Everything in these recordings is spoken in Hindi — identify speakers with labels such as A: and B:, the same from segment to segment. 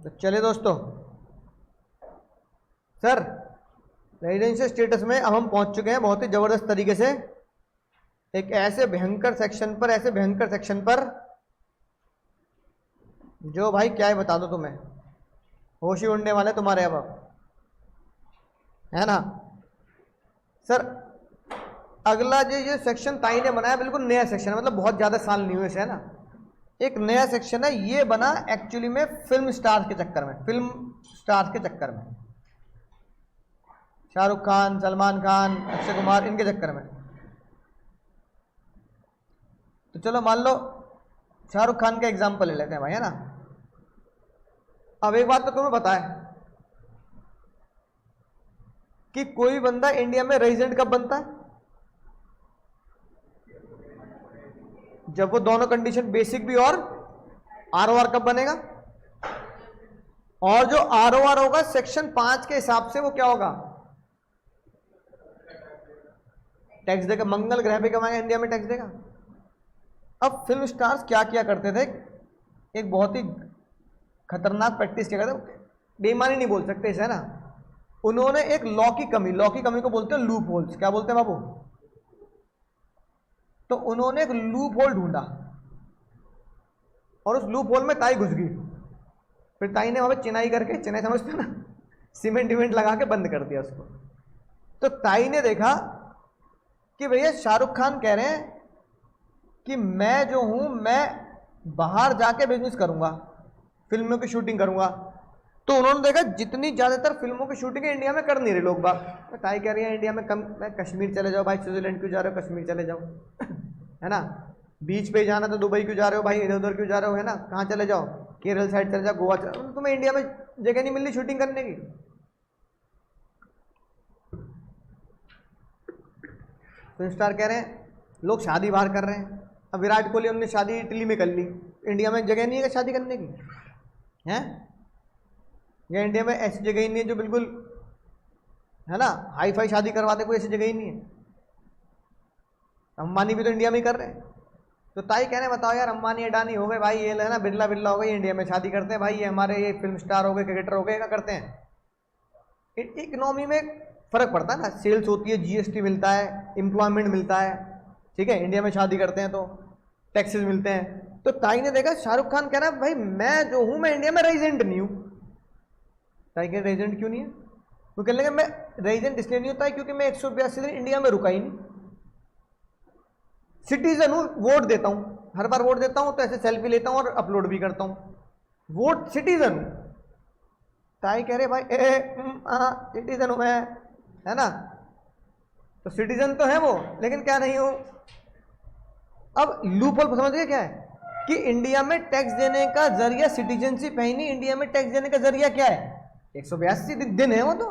A: तो चले दोस्तों, सर रेजिडेंशियल स्टेटस में अब हम पहुंच चुके हैं बहुत ही जबरदस्त तरीके से एक ऐसे भयंकर सेक्शन पर जो भाई क्या ही बता दो तुम्हें, होश ही उड़ने वाले तुम्हारे अब, है ना सर। अगला जो सेक्शन ताई ने बनाया बिल्कुल नया सेक्शन है, मतलब बहुत ज्यादा साल नहीं हुए इसे, है ना। एक नया सेक्शन है, ये बना एक्चुअली में फिल्म स्टार्स के चक्कर में, शाहरुख खान, सलमान खान, अक्षय कुमार, इनके चक्कर में। तो चलो मान लो शाहरुख खान का एग्जांपल ले लेते हैं भाई, है ना। अब एक बात तो तुम्हें पता है कि कोई बंदा इंडिया में रेजिडेंट कब बनता है? जब वो दोनों कंडीशन बेसिक भी और आरओआर कब बनेगा? और जो आरओआर होगा सेक्शन 5 के हिसाब से वो क्या होगा? टैक्स देगा, मंगल ग्रह पे कमाएगा, इंडिया में टैक्स देगा। अब फिल्म स्टार्स क्या किया करते थे, एक बहुत ही खतरनाक प्रैक्टिस क्या करते, बेईमानी नहीं बोल सकते इसे, है ना। उन्होंने एक लॉ की कमी को बोलते हैं लूप होल्स। क्या बोलते हैं बाबू? तो उन्होंने एक लूप होल ढूंढा और उस लूप होल में ताई घुस गई। फिर ताई ने वहां पे चिनाई करके, चिनाई समझते हो ना, सीमेंट विमेंट लगा के बंद कर दिया उसको। तो ताई ने देखा कि भैया शाहरुख खान कह रहे हैं कि मैं जो हूं, मैं बाहर जाके बिजनेस करूंगा, फिल्मों की शूटिंग करूंगा। तो उन्होंने देखा जितनी ज्यादातर फिल्मों की शूटिंग इंडिया में कर नहीं रहे लोग बाग। ताई कह रही है इंडिया में कम, मैं कश्मीर चले जाओ भाई, स्विट्जरलैंड क्यों जा रहे हो, कश्मीर चले जाओ है ना। बीच पे जाना तो दुबई क्यों जा रहे हो भाई, इधर उधर क्यों जा रहे हो, है ना। कहाँ चले जाओ, केरल साइड चले जाओ, गोवा चले, तुम्हें इंडिया में जगह नहीं मिल रही शूटिंग करने की। फिल्म स्टार कह रहे हैं लोग शादी बाहर कर रहे हैं। अब विराट कोहली, उन्होंने शादी इटली में कर ली, इंडिया में जगह नहीं है शादी करने की, है। या इंडिया में ऐसी जगह ही नहीं है जो बिल्कुल, है ना, हाई फाई शादी करवाते, कोई ऐसी जगह ही नहीं है। अंबानी भी तो इंडिया में ही कर रहे हैं। तो ताई कह रहे हैं बताओ यार, अंबानी अडानी हो गए भाई, ये है ना, बिरला बिरला हो गए, इंडिया में शादी करते हैं भाई, ये हमारे ये फिल्म स्टार हो गए, क्रिकेटर हो गए, क्या करते हैं। इकोनॉमी में फर्क पड़ता है ना, सेल्स होती है, जीएसटी मिलता है, एम्प्लॉयमेंट मिलता है, ठीक है। इंडिया में शादी करते हैं तो टैक्सेस मिलते हैं। तो ताई ने देखा शाहरुख खान कह रहा है भाई मैं जो हूं, मैं इंडिया में रेजिडेंट नहीं हूं। ताई कह रेजिडेंट क्यों नहीं है? वो कहने लगे मैं रेजिडेंट इसलिए नहीं होता है क्योंकि मैं 182 दिन इंडिया में रुका ही नहीं, सिटीजन हूं, वोट देता हूं, हर बार वोट देता हूं, तो ऐसे सेल्फी लेता हूं और अपलोड भी करता हूं, वोट सिटीजन हूं। ताई कह रहे भाई सिटीजन हूं मैं, है ना। तो सिटीजन तो है वो, लेकिन क्या नहीं हो। अब लूप होल समझ गए क्या है कि इंडिया में टैक्स देने का जरिया सिटीजनशिप है ही नहीं, इंडिया में टैक्स देने का जरिया क्या है? 182 दिन है वो। तो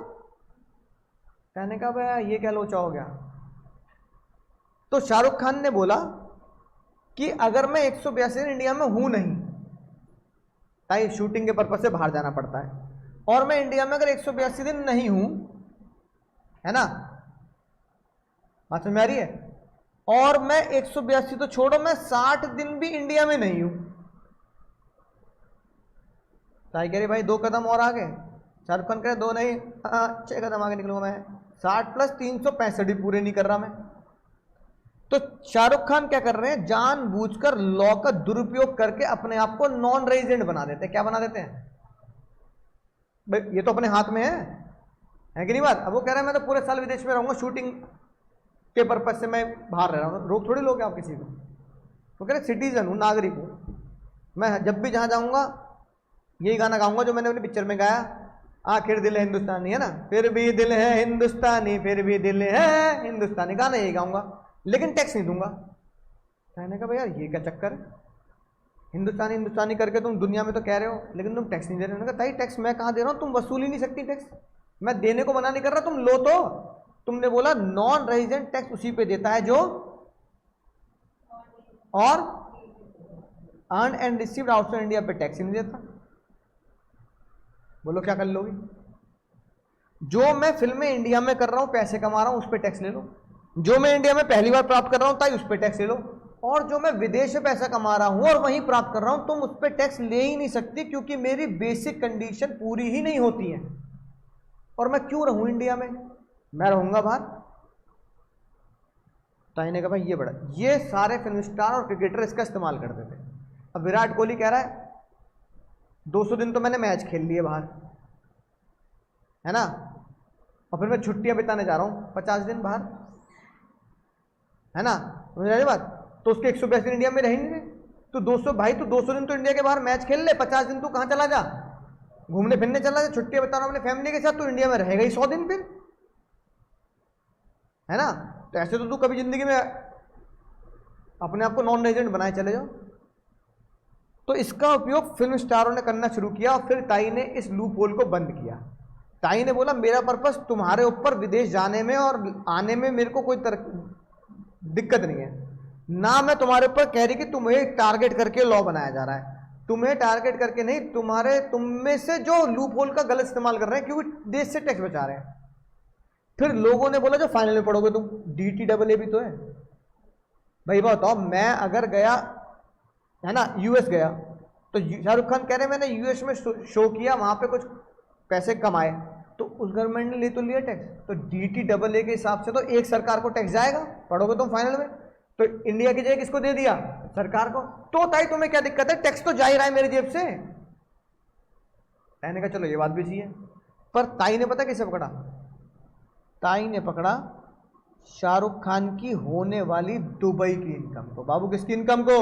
A: कहने का भाई ये क्या लोचा हो गया। तो शाहरुख खान ने बोला कि अगर मैं 182 दिन इंडिया में हूं नहीं, ताई शूटिंग के पर्पज से बाहर जाना पड़ता है, और मैं इंडिया में अगर 182 दिन नहीं हूं, है ना, बात समझ में आ रही है, और मैं 182 तो छोड़ो, मैं 60 दिन भी इंडिया में नहीं हूं। ताई कह रही भाई 2 कदम और आगे। शाहरुख खान कह रहे 2 नहीं 6 कदम आगे निकलूंगा मैं, 60 + 365 भी पूरे नहीं कर रहा मैं। तो शाहरुख खान क्या कर रहे हैं, जानबूझकर लॉ का दुरुपयोग करके अपने आप को नॉन रेजिडेंट बना देते हैं। क्या बना देते हैं भाई, ये तो अपने हाथ में है कि नहीं बात। अब वो कह रहे हैं मैं तो पूरे साल विदेश में रहूंगा, शूटिंग के पर्पज से मैं बाहर रह रहा हूँ, रोक थोड़ी लोगे आप किसी को। वो कह रहे सिटीजन हूँ, नागरिक हूँ, मैं जब भी जहां जाऊंगा यही गाना गाऊंगा जो मैंने अपनी पिक्चर में गाया, आखिर दिल है हिंदुस्तानी, है ना, फिर भी दिल है हिंदुस्तानी, फिर भी दिल है हिंदुस्तानी, गाना यही गाऊंगा, लेकिन टैक्स नहीं दूंगा। कहने का भाई यार ये क्या चक्कर है, हिंदुस्तानी हिंदुस्तानी करके तुम दुनिया में तो कह रहे हो, लेकिन तुम टैक्स नहीं दे रहे हो। ताई टैक्स मैं कहाँ दे रहा हूँ, तुम वसूल ही नहीं सकती टैक्स, मैं देने को मना नहीं कर रहा, तुम लो। तो तुमने बोला नॉन रेजिडेंट टैक्स उसी पे देता है जो, और earn and received outside India पे टैक्स नहीं देता। बोलो क्या कर लोगे? जो मैं फिल्में इंडिया में कर रहा हूं, पैसे कमा रहा हूं, उस पर टैक्स ले लो। जो मैं इंडिया में पहली बार प्राप्त कर रहा हूं ताई, उस पर टैक्स ले लो। और जो मैं विदेश से पैसा कमा रहा हूं और वहीं प्राप्त कर रहा हूं, तुम उस पर टैक्स ले ही नहीं सकती, क्योंकि मेरी बेसिक कंडीशन पूरी ही नहीं होती है। और मैं क्यों रहूं इंडिया में, मैं रहूंगा बाहर। ताई ने कहा भाई ये बड़ा, ये सारे फिल्म स्टार और क्रिकेटर इसका इस्तेमाल करते थे। अब विराट कोहली कह रहा है 200 दिन तो मैंने मैच खेल लिए बाहर, है ना, और फिर मैं छुट्टियां बिताने जा रहा हूं 50 दिन बाहर, है ना, मुझे बात, तो उसके 182 दिन इंडिया में रहेंगे। तो 200 भाई, तो 200 दिन तो इंडिया के बाहर मैच खेल ले, 50 दिन तू कहां चला जा, घूमने फिरने चला जा, छुट्टियां बिता रहा हूं अपने फैमिली के साथ, तो इंडिया में रहेगा ही 100 दिन फिर, है ना। तो ऐसे तो तू कभी जिंदगी में अपने आप को नॉन रेजिडेंट बनाए चले जाओ। तो इसका उपयोग फिल्म स्टारों ने करना शुरू किया, और फिर ताई ने इस लूप होल को बंद किया। ताई ने बोला मेरा पर्पस तुम्हारे ऊपर विदेश जाने में और आने में मेरे को कोई दिक्कत नहीं है ना, मैं तुम्हारे ऊपर कह रही कि तुम्हें टारगेट करके लॉ बनाया जा रहा है, तुम्हें टारगेट करके नहीं, तुम में से जो लूप होल का गलत इस्तेमाल कर रहे हैं, क्योंकि देश से टैक्स बचा रहे हैं। फिर लोगों ने बोला जो फाइनल में पढ़ोगे तुम, DTAA भी तो है भाई। बताओ, मैं अगर गया, है ना, यूएस गया, तो शाहरुख खान कह रहे मैंने यूएस में शो किया, वहां पे कुछ पैसे कमाए, तो उस गवर्नमेंट ने ले तो लिया टैक्स, तो DTAA के हिसाब से तो एक सरकार को टैक्स जाएगा, पढ़ोगे तुम फाइनल में। तो इंडिया की जगह किसको दे दिया, सरकार को। तो ताई तुम्हें क्या दिक्कत है, टैक्स तो जा ही रहा है मेरी जेब से। मैंने कहा चलो ये बात भी सही है, पर ताई ने पता कैसे पकड़ा, ताई ने पकड़ा शाहरुख खान की होने वाली दुबई की इनकम को। बाबू किसकी इनकम को,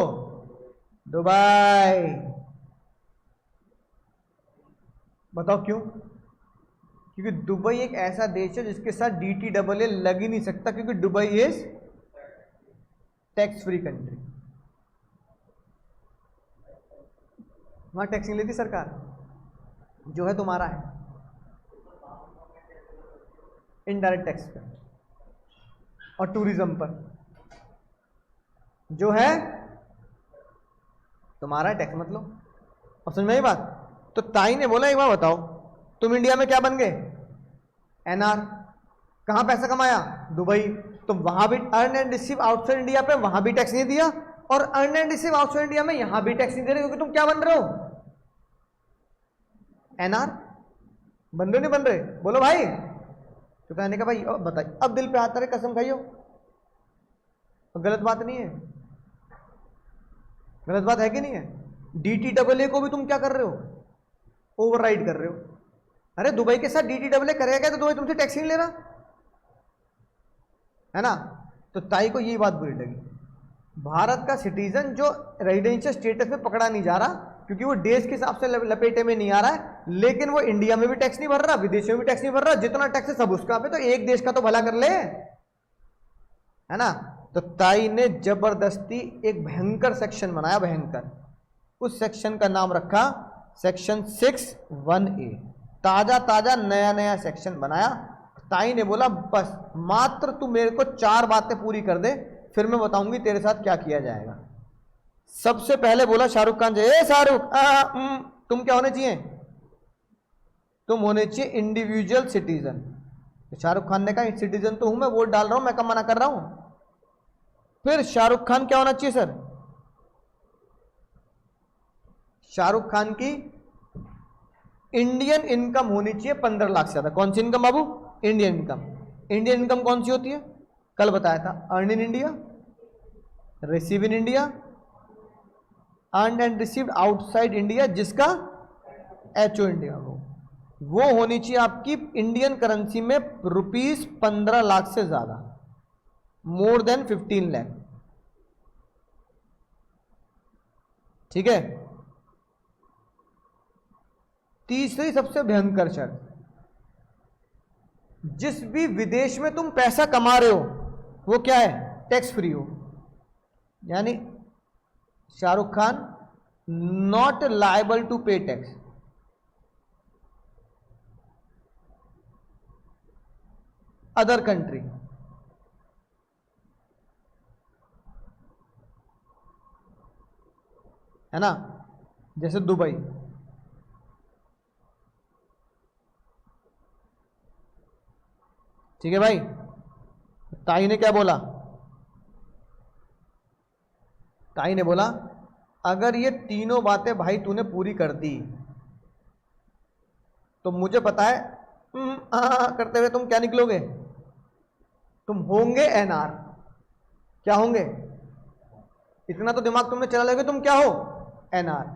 A: दुबई। बताओ क्यों, क्योंकि दुबई एक ऐसा देश है जिसके साथ DTAA लग ही नहीं सकता, क्योंकि Dubai is tax free country, वहां टैक्स नहीं लेती सरकार, जो है तुम्हारा है इनडायरेक्ट टैक्स पर, और टूरिज्म पर जो है तुम्हारा टैक्स मत लो। अब समझ में आई बात। तो ताई ने बोला एक बार बताओ, तुम इंडिया में क्या बन गए, NR, कहां पैसा कमाया, दुबई, तो वहां भी earn and receive outside India पे वहां भी टैक्स नहीं दिया, और earn and receive outside India में यहां भी टैक्स नहीं दे रहे, क्योंकि तुम क्या बन रहे हो, NR बन रहे नहीं बन रहे, बोलो भाई। तो कहने का भाई बताइए, अब दिल पे हाथ रहे, कसम खाइयो, गलत बात नहीं है, गलत बात है कि नहीं है। DTAA को भी तुम क्या कर रहे हो, ओवरराइड कर रहे हो। अरे दुबई के साथ DTAA करेगा क्या, तो दुबई तुमसे टैक्स नहीं ले रहा, है ना। तो ताई को यही बात बुरी लगी, भारत का सिटीजन जो रेजिडेंशियल स्टेटस में पकड़ा नहीं जा रहा, क्योंकि वो देश के हिसाब से लपेटे में नहीं आ रहा है, लेकिन वो इंडिया में भी टैक्स नहीं भर रहा, विदेश में भी टैक्स नहीं भर रहा, जितना टैक्स है सब उसका पे, तो एक देश का तो भला कर ले, है ना। तो ताई ने जबरदस्ती एक भयंकर सेक्शन बनाया, भयंकर, उस सेक्शन का नाम रखा सेक्शन 6(1)(a), ताजा ताजा नया नया सेक्शन बनाया। ताई ने बोला बस मात्र तू मेरे को 4 बातें पूरी कर दे, फिर मैं बताऊंगी तेरे साथ क्या किया जाएगा। सबसे पहले बोला शाहरुख खान से, ए शाहरुख, तुम क्या होने चाहिए, तुम होने चाहिए इंडिविजुअल सिटीजन। शाहरुख खान ने कहा सिटीजन तो हूं मैं, वोट डाल रहा हूं, मैं कब मना कर रहा हूं। फिर शाहरुख खान क्या होना चाहिए सर, शाहरुख खान की इंडियन इनकम होनी चाहिए 15 लाख से ज्यादा। कौन सी इनकम बाबू, इंडियन इनकम। इंडियन इनकम कौन सी होती है, कल बताया था, earn in India, receive in India, earn and received outside India, जिसका HO इंडिया हो, वो होनी चाहिए आपकी इंडियन करेंसी में ₹15 लाख से ज्यादा, मोर देन 15 लाख, ठीक है। तीसरी सबसे भयंकर शर्त, जिस भी विदेश में तुम पैसा कमा रहे हो वो क्या है, टैक्स फ्री हो। यानी Shahrukh Khan not liable to pay tax, other country, है ना, जैसे दुबई। ठीक है भाई। ताई ने क्या बोला, ताई ने बोला अगर ये तीनों बातें भाई तूने पूरी कर दी तो मुझे पता है करते हुए तुम क्या निकलोगे, तुम होंगे एनआर। क्या होंगे? इतना तो दिमाग तुमने चला लोगे, तुम क्या हो? एनआर।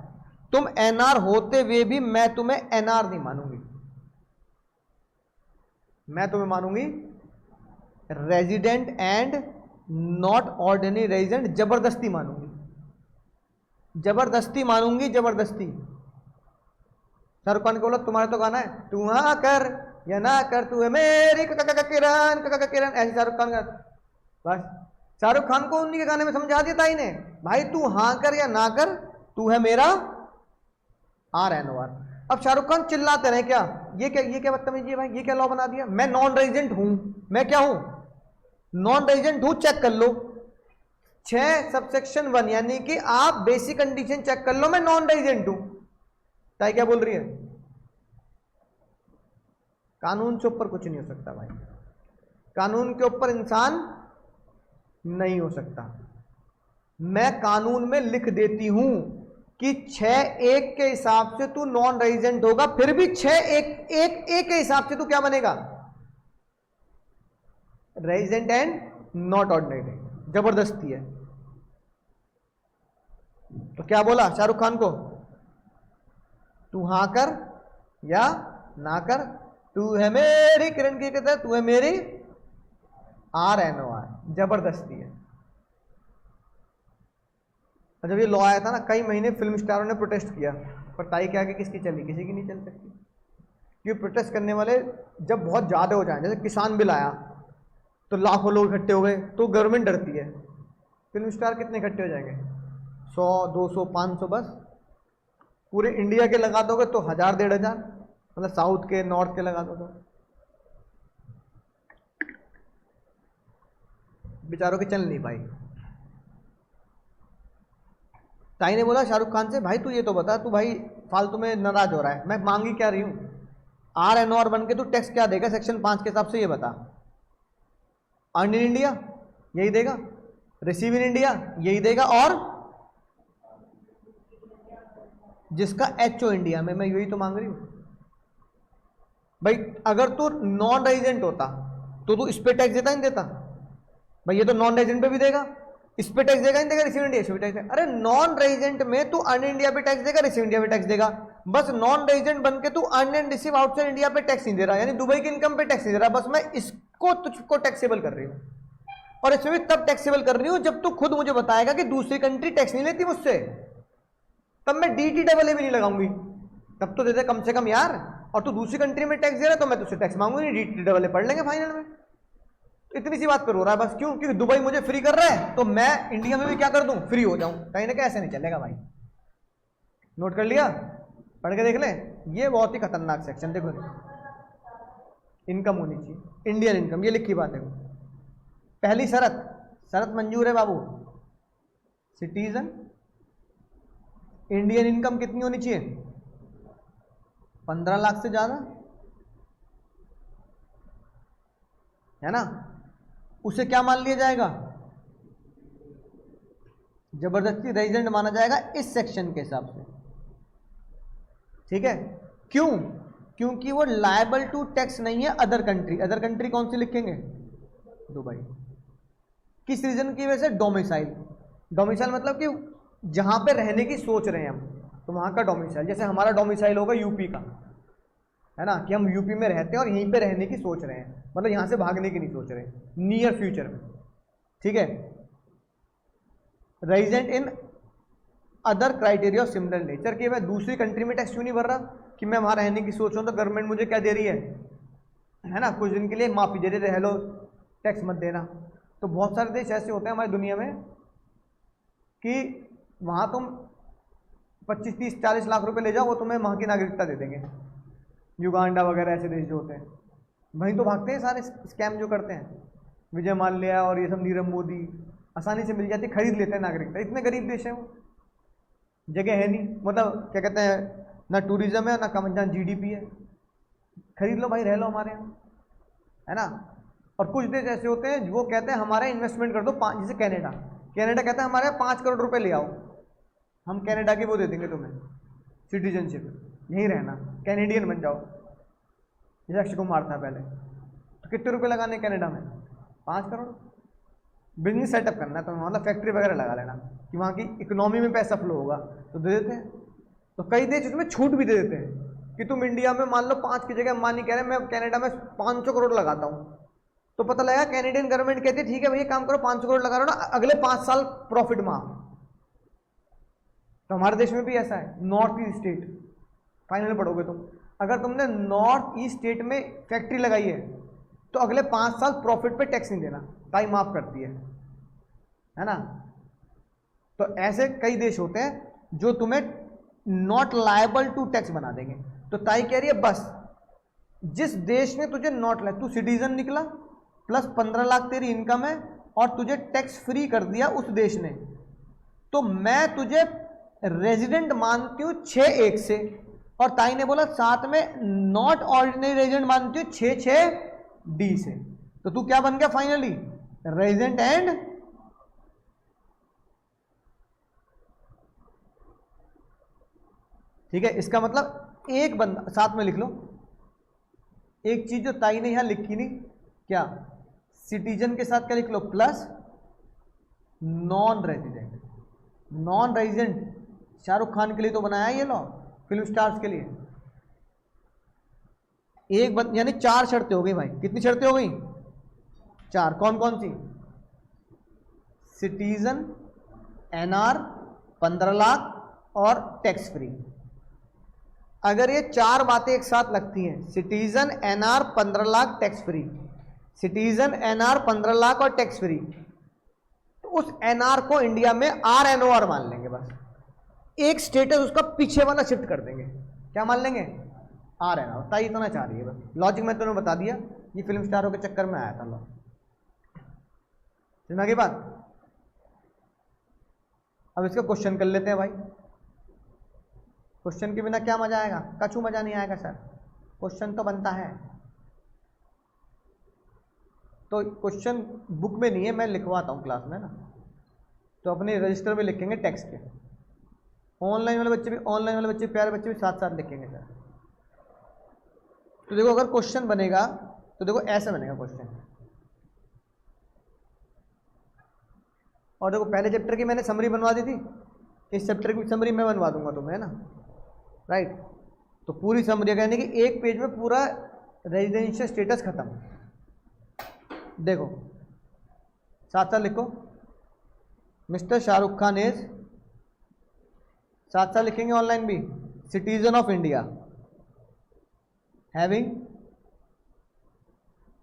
A: तुम एनआर होते हुए भी मैं तुम्हें एनआर नहीं मानूंगी, मैं तुम्हें मानूंगी resident and not ordinary resident. जबरदस्ती मानूंगी, जबरदस्ती मानूंगी, जबरदस्ती। शाहरुख खान को बोला तुम्हारा तो गाना है, तू हाँ कर या ना कर, तू है मेरी किरण किरण, ऐसे शाहरुख खान का। बस शाहरुख खान को उन्हीं के गाने में समझा दिया ताई ने, भाई तू हाँ कर या ना कर, तू है मेरा RNOR। अब शाहरुख खान चिल्लाते रहे क्या, ये क्या बदतमीजी है भाई, ये क्या लॉ बना दिया, मैं नॉन रेजिडेंट हूं, मैं क्या हूं? नॉन रेजिडेंट हूं, चेक कर लो 6 सबसेक्शन 1, यानी कि आप बेसिक कंडीशन चेक कर लो, मैं नॉन रेजिडेंट हूं। ताई क्या बोल रही है? कानून से ऊपर कुछ नहीं हो सकता भाई, कानून के ऊपर इंसान नहीं हो सकता। मैं कानून में लिख देती हूं कि 6(1) के हिसाब से तू नॉन रेजिडेंट होगा, फिर भी 6(1) के हिसाब से तू क्या बनेगा? Resident and not ordinary. जबरदस्ती है। तो क्या बोला शाहरुख खान को, तू हां कर या ना कर, तू है मेरी किरण की तरह, तू है मेरी RNOR। जबरदस्ती है। जब ये लॉ आया था ना, कई महीने फिल्म स्टारों ने प्रोटेस्ट किया, पर ताई के आगे किसकी चली? किसी की नहीं चल सकती। क्योंकि प्रोटेस्ट करने वाले जब बहुत ज़्यादा हो जाए, जैसे किसान बिल आया तो लाखों लोग इकट्ठे हो गए, तो गवर्नमेंट डरती है। फिल्म स्टार कितने इकट्ठे हो जाएंगे? 100, 200, 500, बस। पूरे इंडिया के लगा दोगे तो 1000, 1500, मतलब साउथ के नॉर्थ के लगा दो तो बेचारों की चल नहीं पाई। ताई ने बोला शाहरुख खान से, भाई तू ये तो बता, तू भाई फालतू में नाराज हो रहा है, मैं मांगी क्या रही हूं? RNOR बन के तू टैक्स क्या देगा सेक्शन 5 के हिसाब से, ये बता। अर्न इन इंडिया यही देगा, रिसीव इन इंडिया यही देगा, और जिसका HO इंडिया में, मैं यही तो मांग रही हूं भाई। अगर तू नॉन रेजिडेंट होता तो तू इस पे टैक्स देता, नहीं देता? भाई ये तो नॉन रेजिडेंट पे भी देगा, इस पे टैक्स देगा, नहीं देगा? रिसीव इंडिया, इस पे टैक्स देगा। अरे नॉन रेजिडेंट में तू अर्न इंडिया पे टैक्स देगा, रिसीव इंडिया पे टैक्स देगा, बस नॉन रेजिडेंट बन के तू earn and receive outside India पे टैक्स नहीं दे रहा, यानी दुबई की इनकम पे टैक्स नहीं दे रहा। बस मैं इसको तुझको टैक्सेबल कर रही हूँ, और इसमें भी तब टैक्सेबल कर रही हूँ जब तू खुद मुझे बताएगा कि दूसरी कंट्री टैक्स नहीं लेती मुझसे, तब मैं DTAA भी नहीं लगाऊंगी, तब तो दे दे कम से कम यार। और तू दूसरी कंट्री में टैक्स दे रहा है तो मैं तुझसे टैक्स मांगूंगी नहीं, DTAA पढ़ लेंगे फाइनल में। इतनी सी बात पर हो रहा है बस। क्यों? क्योंकि दुबई मुझे फ्री कर रहा है, तो मैं इंडिया में भी क्या कर दूं, फ्री हो जाऊं। कहीं ना कहीं ऐसे नहीं चलेगा भाई। नोट कर लिया? पढ़ के देख ले, ये बहुत ही खतरनाक सेक्शन। देखो, इनकम होनी चाहिए, इंडियन इनकम, ये लिखी बात है। पहली शरत मंजूर है बाबू, सिटीजन इंडियन इनकम कितनी होनी चाहिए? 15 लाख से ज्यादा, है ना? उसे क्या मान लिया जाएगा? जबरदस्ती रेजिडेंट माना जाएगा इस सेक्शन के हिसाब से, ठीक है? क्यों? क्योंकि वो लायबल टू टैक्स नहीं है अदर कंट्री। अदर कंट्री कौन सी लिखेंगे? दुबई। किस रीजन की वजह से? डोमिसाइल। डोमिसाइल मतलब कि जहां पे रहने की सोच रहे हैं हम, तो वहां का डोमिसाइल। जैसे हमारा डोमिसाइल होगा यूपी का, है ना, कि हम यूपी में रहते हैं और यहीं पे रहने की सोच रहे हैं, मतलब यहां से भागने की नहीं सोच रहे नियर फ्यूचर में, ठीक है? Resident in other criteria of similar nature, कि मैं दूसरी कंट्री में टैक्स क्यों नहीं भर रहा? कि मैं वहां रहने की सोच रहा हूं, तो गवर्नमेंट मुझे क्या दे रही है ना, कुछ दिन के लिए माफी दे रही है, रह लो, टैक्स मत देना। तो बहुत सारे देश ऐसे होते हैं हमारी दुनिया में कि वहां तुम 25, 30, 40 लाख रुपए ले जाओ, वो तुम्हें वहां की नागरिकता दे देंगे। युगांडा वगैरह ऐसे देश जो होते हैं, वहीं तो भागते हैं सारे स्कैम जो करते हैं। विजय माल्या और ये सब, नीरव मोदी, आसानी से मिल जाती, खरीद लेते हैं नागरिकता। इतने गरीब देश हैं वो, जगह है नहीं, मतलब क्या कहते हैं, ना टूरिज्म है ना कम, ना GDP है, खरीद लो भाई, रह लो हमारे यहाँ, है ना? और कुछ देश ऐसे होते हैं वो कहते हैं हमारा इन्वेस्टमेंट कर दो, जैसे कनाडा, कनाडा कहता है हमारे यहाँ 5 करोड़ रुपए ले आओ, हम कनाडा की वो दे देंगे तुम्हें सिटीजनशिप, यहीं रहना, कैनेडियन बन जाओ, जैसे अक्षय कुमार था पहले। तो कितने रुपए लगाने कनाडा में? 5 करोड़। बिजनेस सेटअप करना है तो मतलब फैक्ट्री वगैरह लगा लेना कि वहाँ की इकोनॉमी में पैसा फ्लो होगा, तो दे देते हैं। तो कई देश उसमें छूट भी दे देते हैं कि तुम इंडिया में मान लो 5 की जगह अंबानी कह रहे हैं मैं कनाडा में 500 करोड़ लगाता हूँ, तो पता लगा कैनेडियन गवर्नमेंट कहती है ठीक है भैया काम करो 500 करोड़ लगा रहे हो ना, अगले 5 साल प्रॉफिट माफ। तो हमारे देश में भी ऐसा है, नॉर्थ ईस्ट स्टेट, फाइनल पढ़ोगे तुम, अगर तुमने नॉर्थ ईस्ट स्टेट में फैक्ट्री लगाई है तो अगले 5 साल प्रॉफिट पे टैक्स नहीं देना, ताई माफ करती है ना। तो ऐसे कई देश होते हैं जो तुम्हें नॉट लायबल टू टैक्स बना देंगे। तो ताई कह रही है बस जिस देश ने तुझे नॉट लायबल, तू सिटीजन निकला प्लस 15 लाख तेरी इनकम है और तुझे टैक्स फ्री कर दिया उस देश ने, तो मैं तुझे रेजिडेंट मानती हूँ 6(1) से, और ताई ने बोला साथ में नॉट ऑर्डिनरी रेजिडेंट मानती हूँ 6(6)(d) से। तो तू क्या बन गया फाइनली? रेजिडेंट एंड ठीक है। इसका मतलब एक बंदा, साथ में लिख लो एक चीज जो ताई ने यहां लिखी नहीं, क्या? सिटीजन के साथ क्या लिख लो? Plus non resident. Non resident Shahrukh Khan के लिए तो बनाया ये लो, फिल्म स्टार्स के लिए। एक यानी 4 शर्तें हो गई भाई। कितनी शर्तें हो गई? 4। कौन कौन सी? सिटीजन, एनआर, 15 लाख और टैक्स फ्री। अगर ये 4 बातें एक साथ लगती हैं, citizen, NR, 15 lakh, tax free, citizen, NR, 15 lakh और टैक्स फ्री, तो उस एनआर को इंडिया में RNOR मान लेंगे। बस एक स्टेटस उसका पीछे वाला शिफ्ट कर देंगे। क्या मान लेंगे? RNOR। ताई इतना चाह रही है, बस लॉजिक मैं तुम्हें बता दिया, ये फिल्म स्टारों के चक्कर में आया था। लो समझ की बात। अब इसका क्वेश्चन कर लेते हैं भाई। क्वेश्चन के बिना क्या मजा आएगा? कछु मजा नहीं आएगा सर, क्वेश्चन तो बनता है। तो क्वेश्चन बुक में नहीं है, मैं लिखवाता हूँ क्लास में ना, तो अपने रजिस्टर में लिखेंगे टैक्स के। ऑनलाइन वाले बच्चे भी प्यारे बच्चे भी साथ साथ लिखेंगे सर। तो देखो अगर क्वेश्चन बनेगा तो देखो ऐसे बनेगा क्वेश्चन। और देखो पहले चैप्टर की मैंने समरी बनवा दी थी, इस चैप्टर की समरी मैं बनवा दूंगा तुम्हें, है ना, राइट। तो पूरी समरी यानी कि एक पेज में पूरा रेजिडेंशियल स्टेटस खत्म। देखो साथ साथ लिखो, मिस्टर शाहरुख खान इज, साथ साथ लिखेंगे ऑनलाइन भी, citizen of India, having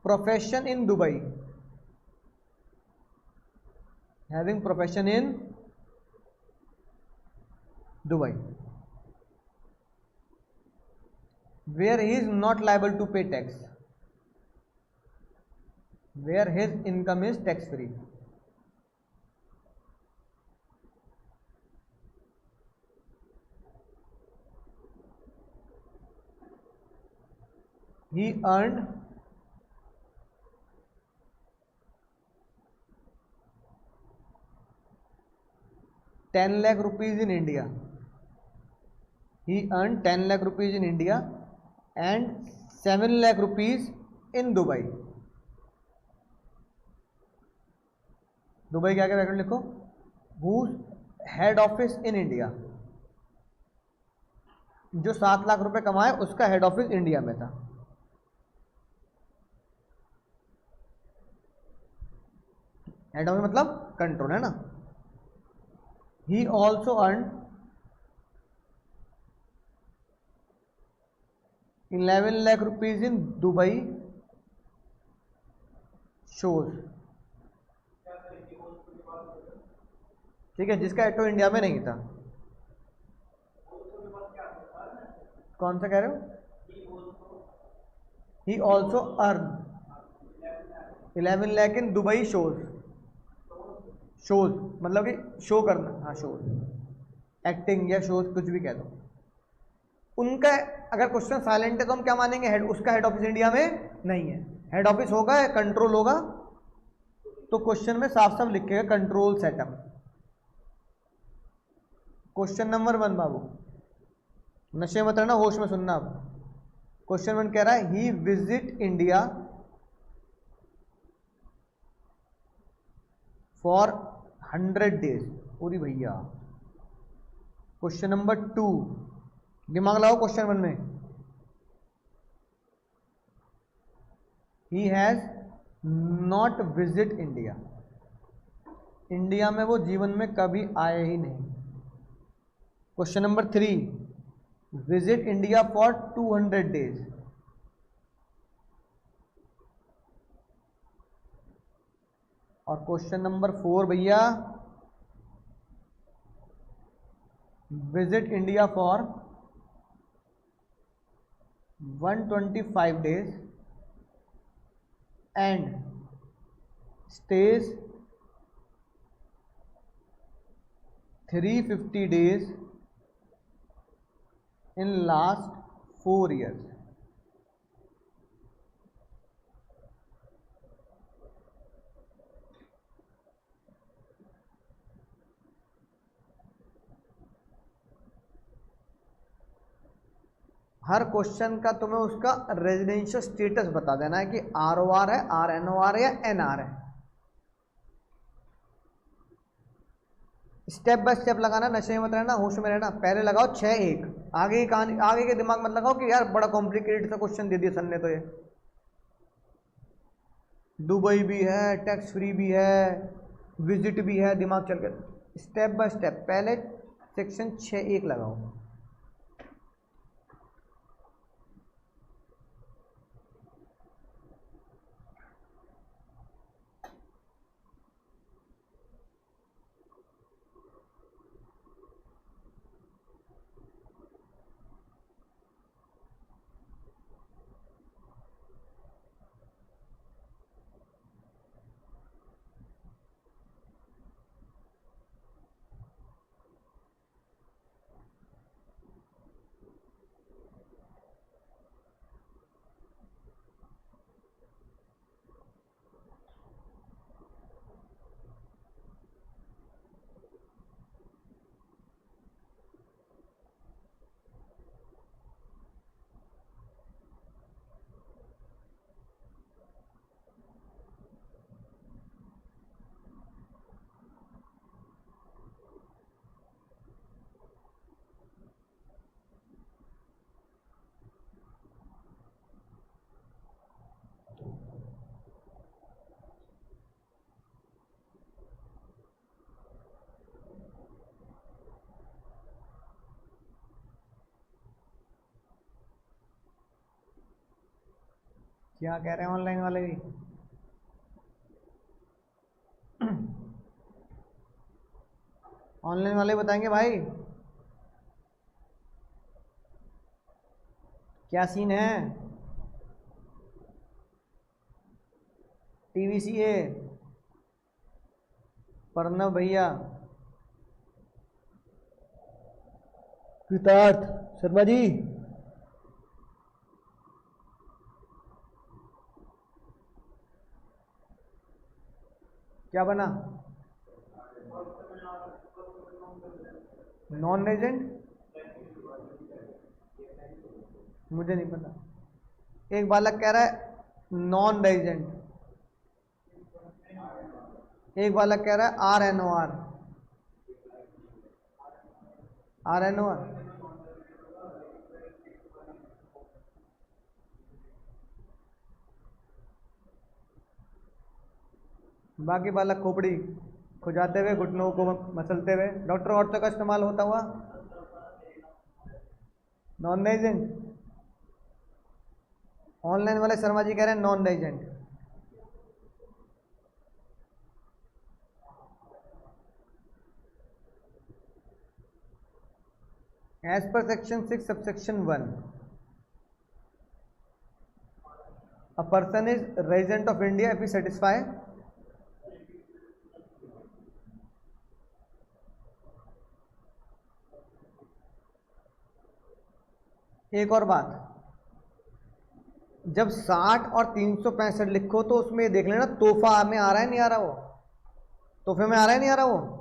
A: profession in Dubai, having profession in Dubai, where he is not liable to pay tax, where his income is tax free. He earned ₹10 lakh in India. He earned 10 lakh rupees in India and 7 lakh rupees in Dubai. Dubai क्या क्या ब्रैकेट लिखो, whose head office in India, जो 7 लाख रुपए कमाए उसका हेड ऑफिस इंडिया में था। हेड ऑफिस मतलब कंट्रोल, है ना। He also earned 11 lakh rupees in Dubai shows, ठीक है, जिसका एटो इंडिया में नहीं था। कौन सा कह रहे हो? He also earned 11 lakh in Dubai shows, shows मतलब कि शो करना, हाँ शोज, एक्टिंग या शोज कुछ भी कह दो। उनका अगर क्वेश्चन साइलेंट है तो हम क्या मानेंगे? हेड, उसका हेड ऑफिस इंडिया में नहीं है। हेड ऑफिस होगा या कंट्रोल होगा तो क्वेश्चन में साफ साफ लिखेगा कंट्रोल सेटअप। क्वेश्चन नंबर 1 बाबू, नशे मत रहना, होश में सुनना। अब क्वेश्चन 1 कह रहा है ही विजिट इंडिया फॉर 100 डेज। पूरी भैया। क्वेश्चन नंबर 2, दिमाग लगाओ क्वेश्चन 1 में, he has not visit India. India में वो जीवन में कभी आए ही नहीं। Question number 3, visit India for 200 days. और क्वेश्चन नंबर 4 भैया, visit India for 125 days and stage 350 days in last 4 years। Her question का तुम्हें उसका रेजिडेंशियल स्टेटस बता देना है कि ROR है, RNOR है या NR है। स्टेप बाय स्टेप लगाना, नशे में मत रहना, होश में रहना। पहले लगाओ 6-1, आगे की कहानी, आगे के दिमाग मत लगाओ कि यार बड़ा कॉम्प्लिकेटेड सा क्वेश्चन दे दिया सर ने। तो ये दुबई भी है, टैक्स फ्री भी है, विजिट भी है, दिमाग चल गया। स्टेप बाय स्टेप, पहले सेक्शन 6-1 लगाओ। क्या कह रहे हैं ऑनलाइन वाले भी? ऑनलाइन वाले बताएंगे भाई क्या सीन है। TVCA प्रणव भैया, कृतार्थ शर्मा जी, क्या बना? नॉन रेजिडेंट, मुझे नहीं पता। एक बालक कह रहा है नॉन रेजिडेंट, एक बालक कह रहा है RNOR। RNOR बाकी बालक खोपड़ी खुजाते हुए, घुटनों को मसलते हुए, डॉक्टर औरतों का इस्तेमाल होता हुआ। नॉन रेजिडेंट, ऑनलाइन वाले शर्मा जी कह रहे हैं non resident. As per section 6 subsection 1, a person is resident of India if he satisfy। एक और बात, जब 60 और 365 लिखो तो उसमें देख लेना तोहफा में आ रहा है नहीं आ रहा, वो तोहफे में आ रहा है नहीं आ रहा, वो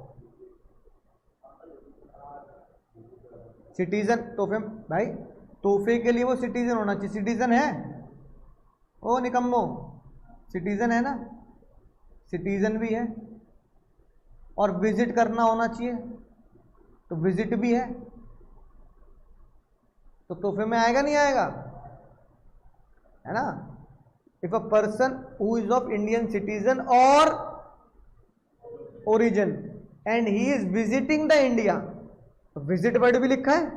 A: सिटीजन तोहफे भाई, तोहफे के लिए वो सिटीजन होना चाहिए। सिटीजन है ओ निकम्मो, सिटीजन है ना, सिटीजन भी है और विजिट करना होना चाहिए, तो विजिट भी है, तो तोहफे में आएगा नहीं आएगा, है ना। If a person who is of Indian citizen और origin and he is visiting the India, तो विजिट वर्ड भी लिखा है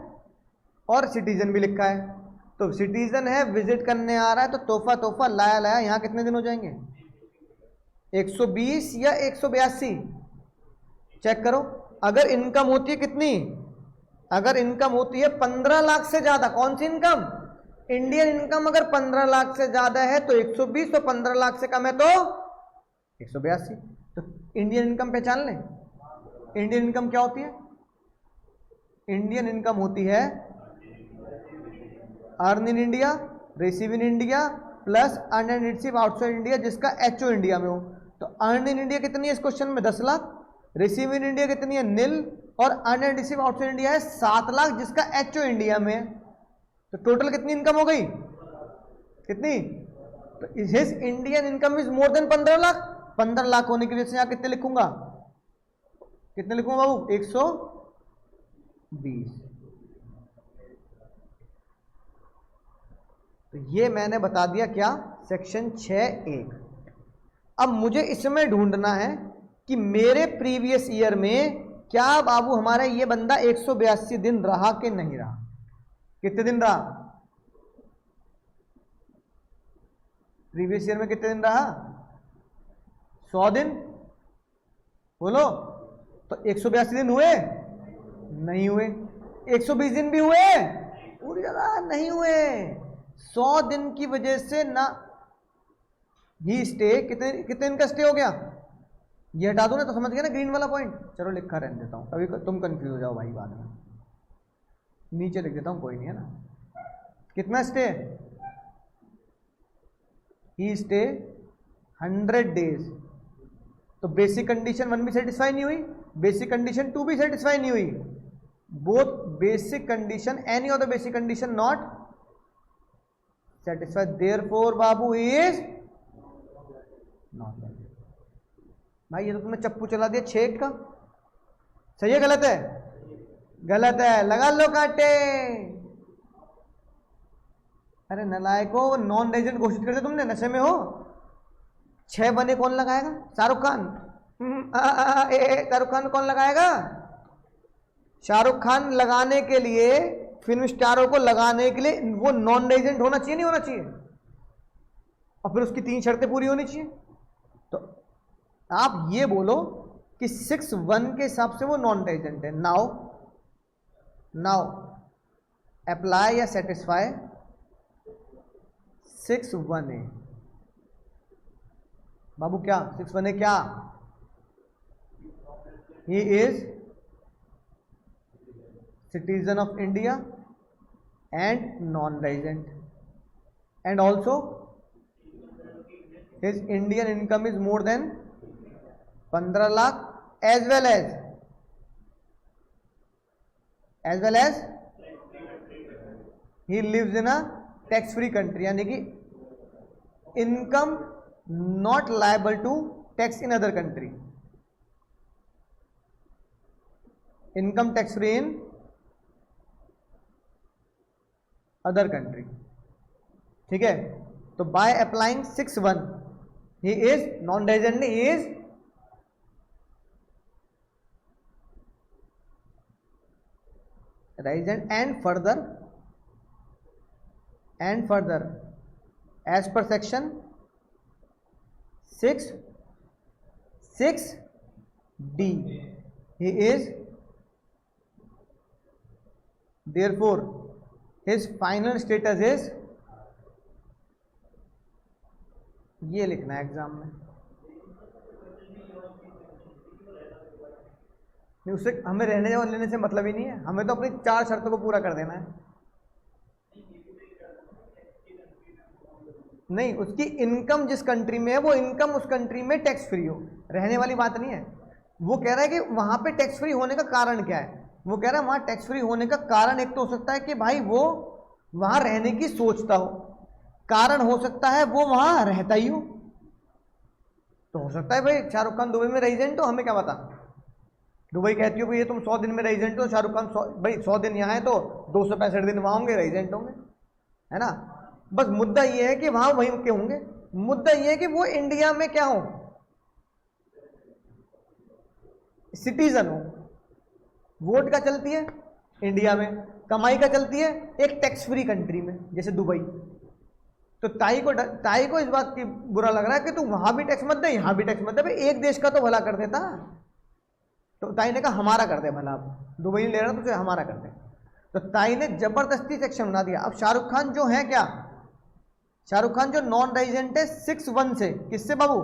A: और सिटीजन भी लिखा है, तो सिटीजन है विजिट करने आ रहा है, तो तोहफा तोहफा लाया लाया यहां कितने दिन हो जाएंगे, 120 या 182, चेक करो। अगर इनकम होती है कितनी, अगर इनकम होती है 15 लाख से ज्यादा, कौन सी इनकम, इंडियन इनकम अगर 15 लाख से ज्यादा है तो 120, तो 15 लाख से कम है तो 182, तो इंडियन इनकम पहचान लें। इंडियन इनकम क्या होती है, इंडियन इनकम होती है earn in India, receive in India plus earn and receive outside India जिसका एचओ इंडिया में हो। तो अर्न इन इंडिया कितनी है इस क्वेश्चन में 10 लाख, रिसीव इन इंडिया कितनी है निल, और earn and receive outside India है 7 लाख जिसका एचओ इंडिया में है। तो टोटल कितनी इनकम हो गई, कितनी, तो his Indian income is more than 15 lakh. 15 lakh होने की वजह से यहां कितने लिखूंगा, कितने लिखूंगा बाबू, 120। तो ये मैंने बता दिया क्या, सेक्शन 6(1). अब मुझे इसमें ढूंढना है कि मेरे प्रीवियस ईयर में क्या बाबू हमारा ये बंदा 182 दिन रहा कि नहीं रहा, कितने दिन रहा, प्रीवियस ईयर में कितने दिन रहा, 100 दिन, बोलो। तो 182 दिन हुए, नहीं हुए। 120 दिन भी हुए, पूरी जगह नहीं हुए। 100 दिन की वजह से ना ही स्टे, कितने कितने दिन का स्टे हो गया, ये हटा दो ना तो समझ गया ना ग्रीन वाला पॉइंट। चलो लिखा रहने देता हूं, कभी तुम कंफ्यूज हो जाओ भाई बाद में, नीचे लिख देता हूं, कोई नहीं है ना। कितना स्टे, ही स्टे 100 डेज। तो बेसिक कंडीशन 1 भी सेटिस्फाई नहीं हुई, बेसिक कंडीशन 2 भी सेटिस्फाई नहीं हुई, both basic condition any of the basic condition not satisfied, therefore Babu is not. भाई ये तो तुमने चप्पू चला दिया 6 का, सही है गलत है, गलत है, लगा लो काटे। अरे नलायको, नॉन रेजिडेंट घोषित करते तुमने, नशे में हो। 6 बने कौन लगाएगा, शाहरुख खान, शाहरुख खान कौन लगाएगा, शाहरुख खान लगाने के लिए, फिल्म स्टारों को लगाने के लिए वो नॉन रेजिडेंट होना चाहिए नहीं होना चाहिए, और फिर उसकी 3 शर्तें पूरी होनी चाहिए। तो आप ये बोलो कि 6(1) के हिसाब से वो नॉन रेजिडेंट है। नाउ अप्लाई या सेटिस्फाई 6(1)(a) बाबू, क्या 6(1)(a) क्या, he is citizen of India and non resident, and also his Indian income is more than 15 lakh, as well as he lives in a tax free country, यानी कि income not liable to tax in other country, income tax free in other country. ठीक है, तो by applying 6(1) he is non resident, he is resident, and further as per section 6(d) he is, therefore his final status is, ये लिखना है एग्जाम में। नहीं, उससे हमें रहने जाओ लेने से मतलब ही नहीं है, हमें तो अपनी 4 शर्तों को पूरा कर देना है। नहीं, उसकी इनकम जिस कंट्री में है वो इनकम उस कंट्री में टैक्स फ्री हो, रहने वाली बात नहीं है। वो कह रहा है कि वहां पे टैक्स फ्री होने का कारण क्या है। वो कह रहा है वहां टैक्स फ्री होने का कारण एक तो हो सकता है कि भाई वो वहां रहने की सोचता हो, कारण हो सकता है वो वहां रहता ही हो। तो हो सकता है भाई शाहरुख खान दुबई में रेजिडेंट हो, हमें क्या पता। दुबई कहती हो भाई तुम 100 दिन में रेजिडेंट हो, शाहरुख खान भाई 100 दिन यहाँ है तो 265 दिन वहां होंगे, रेजिडेंट होंगे, है ना। बस मुद्दा ये है कि वहां वहीं के होंगे। मुद्दा ये है कि वो इंडिया में क्या हो, सिटीजन हो। वोट का चलती है इंडिया में, कमाई का चलती है एक टैक्स फ्री कंट्री में जैसे दुबई। तो ताई को इस बात की बुरा लग रहा है कि तू वहां भी टैक्स मत दे, यहां भी टैक्स मत दे, भाई एक देश का तो भला कर देता। तो ताई ने कहा हमारा कर दे भला, अब दुबई ले रहा तुझे, हमारा कर दे। तो ताई ने जबरदस्ती सेक्शन बना दिया। अब शाहरुख खान जो है क्या, शाहरुख खान जो नॉन रेजिडेंट है 6-1 से, किससे बाबू,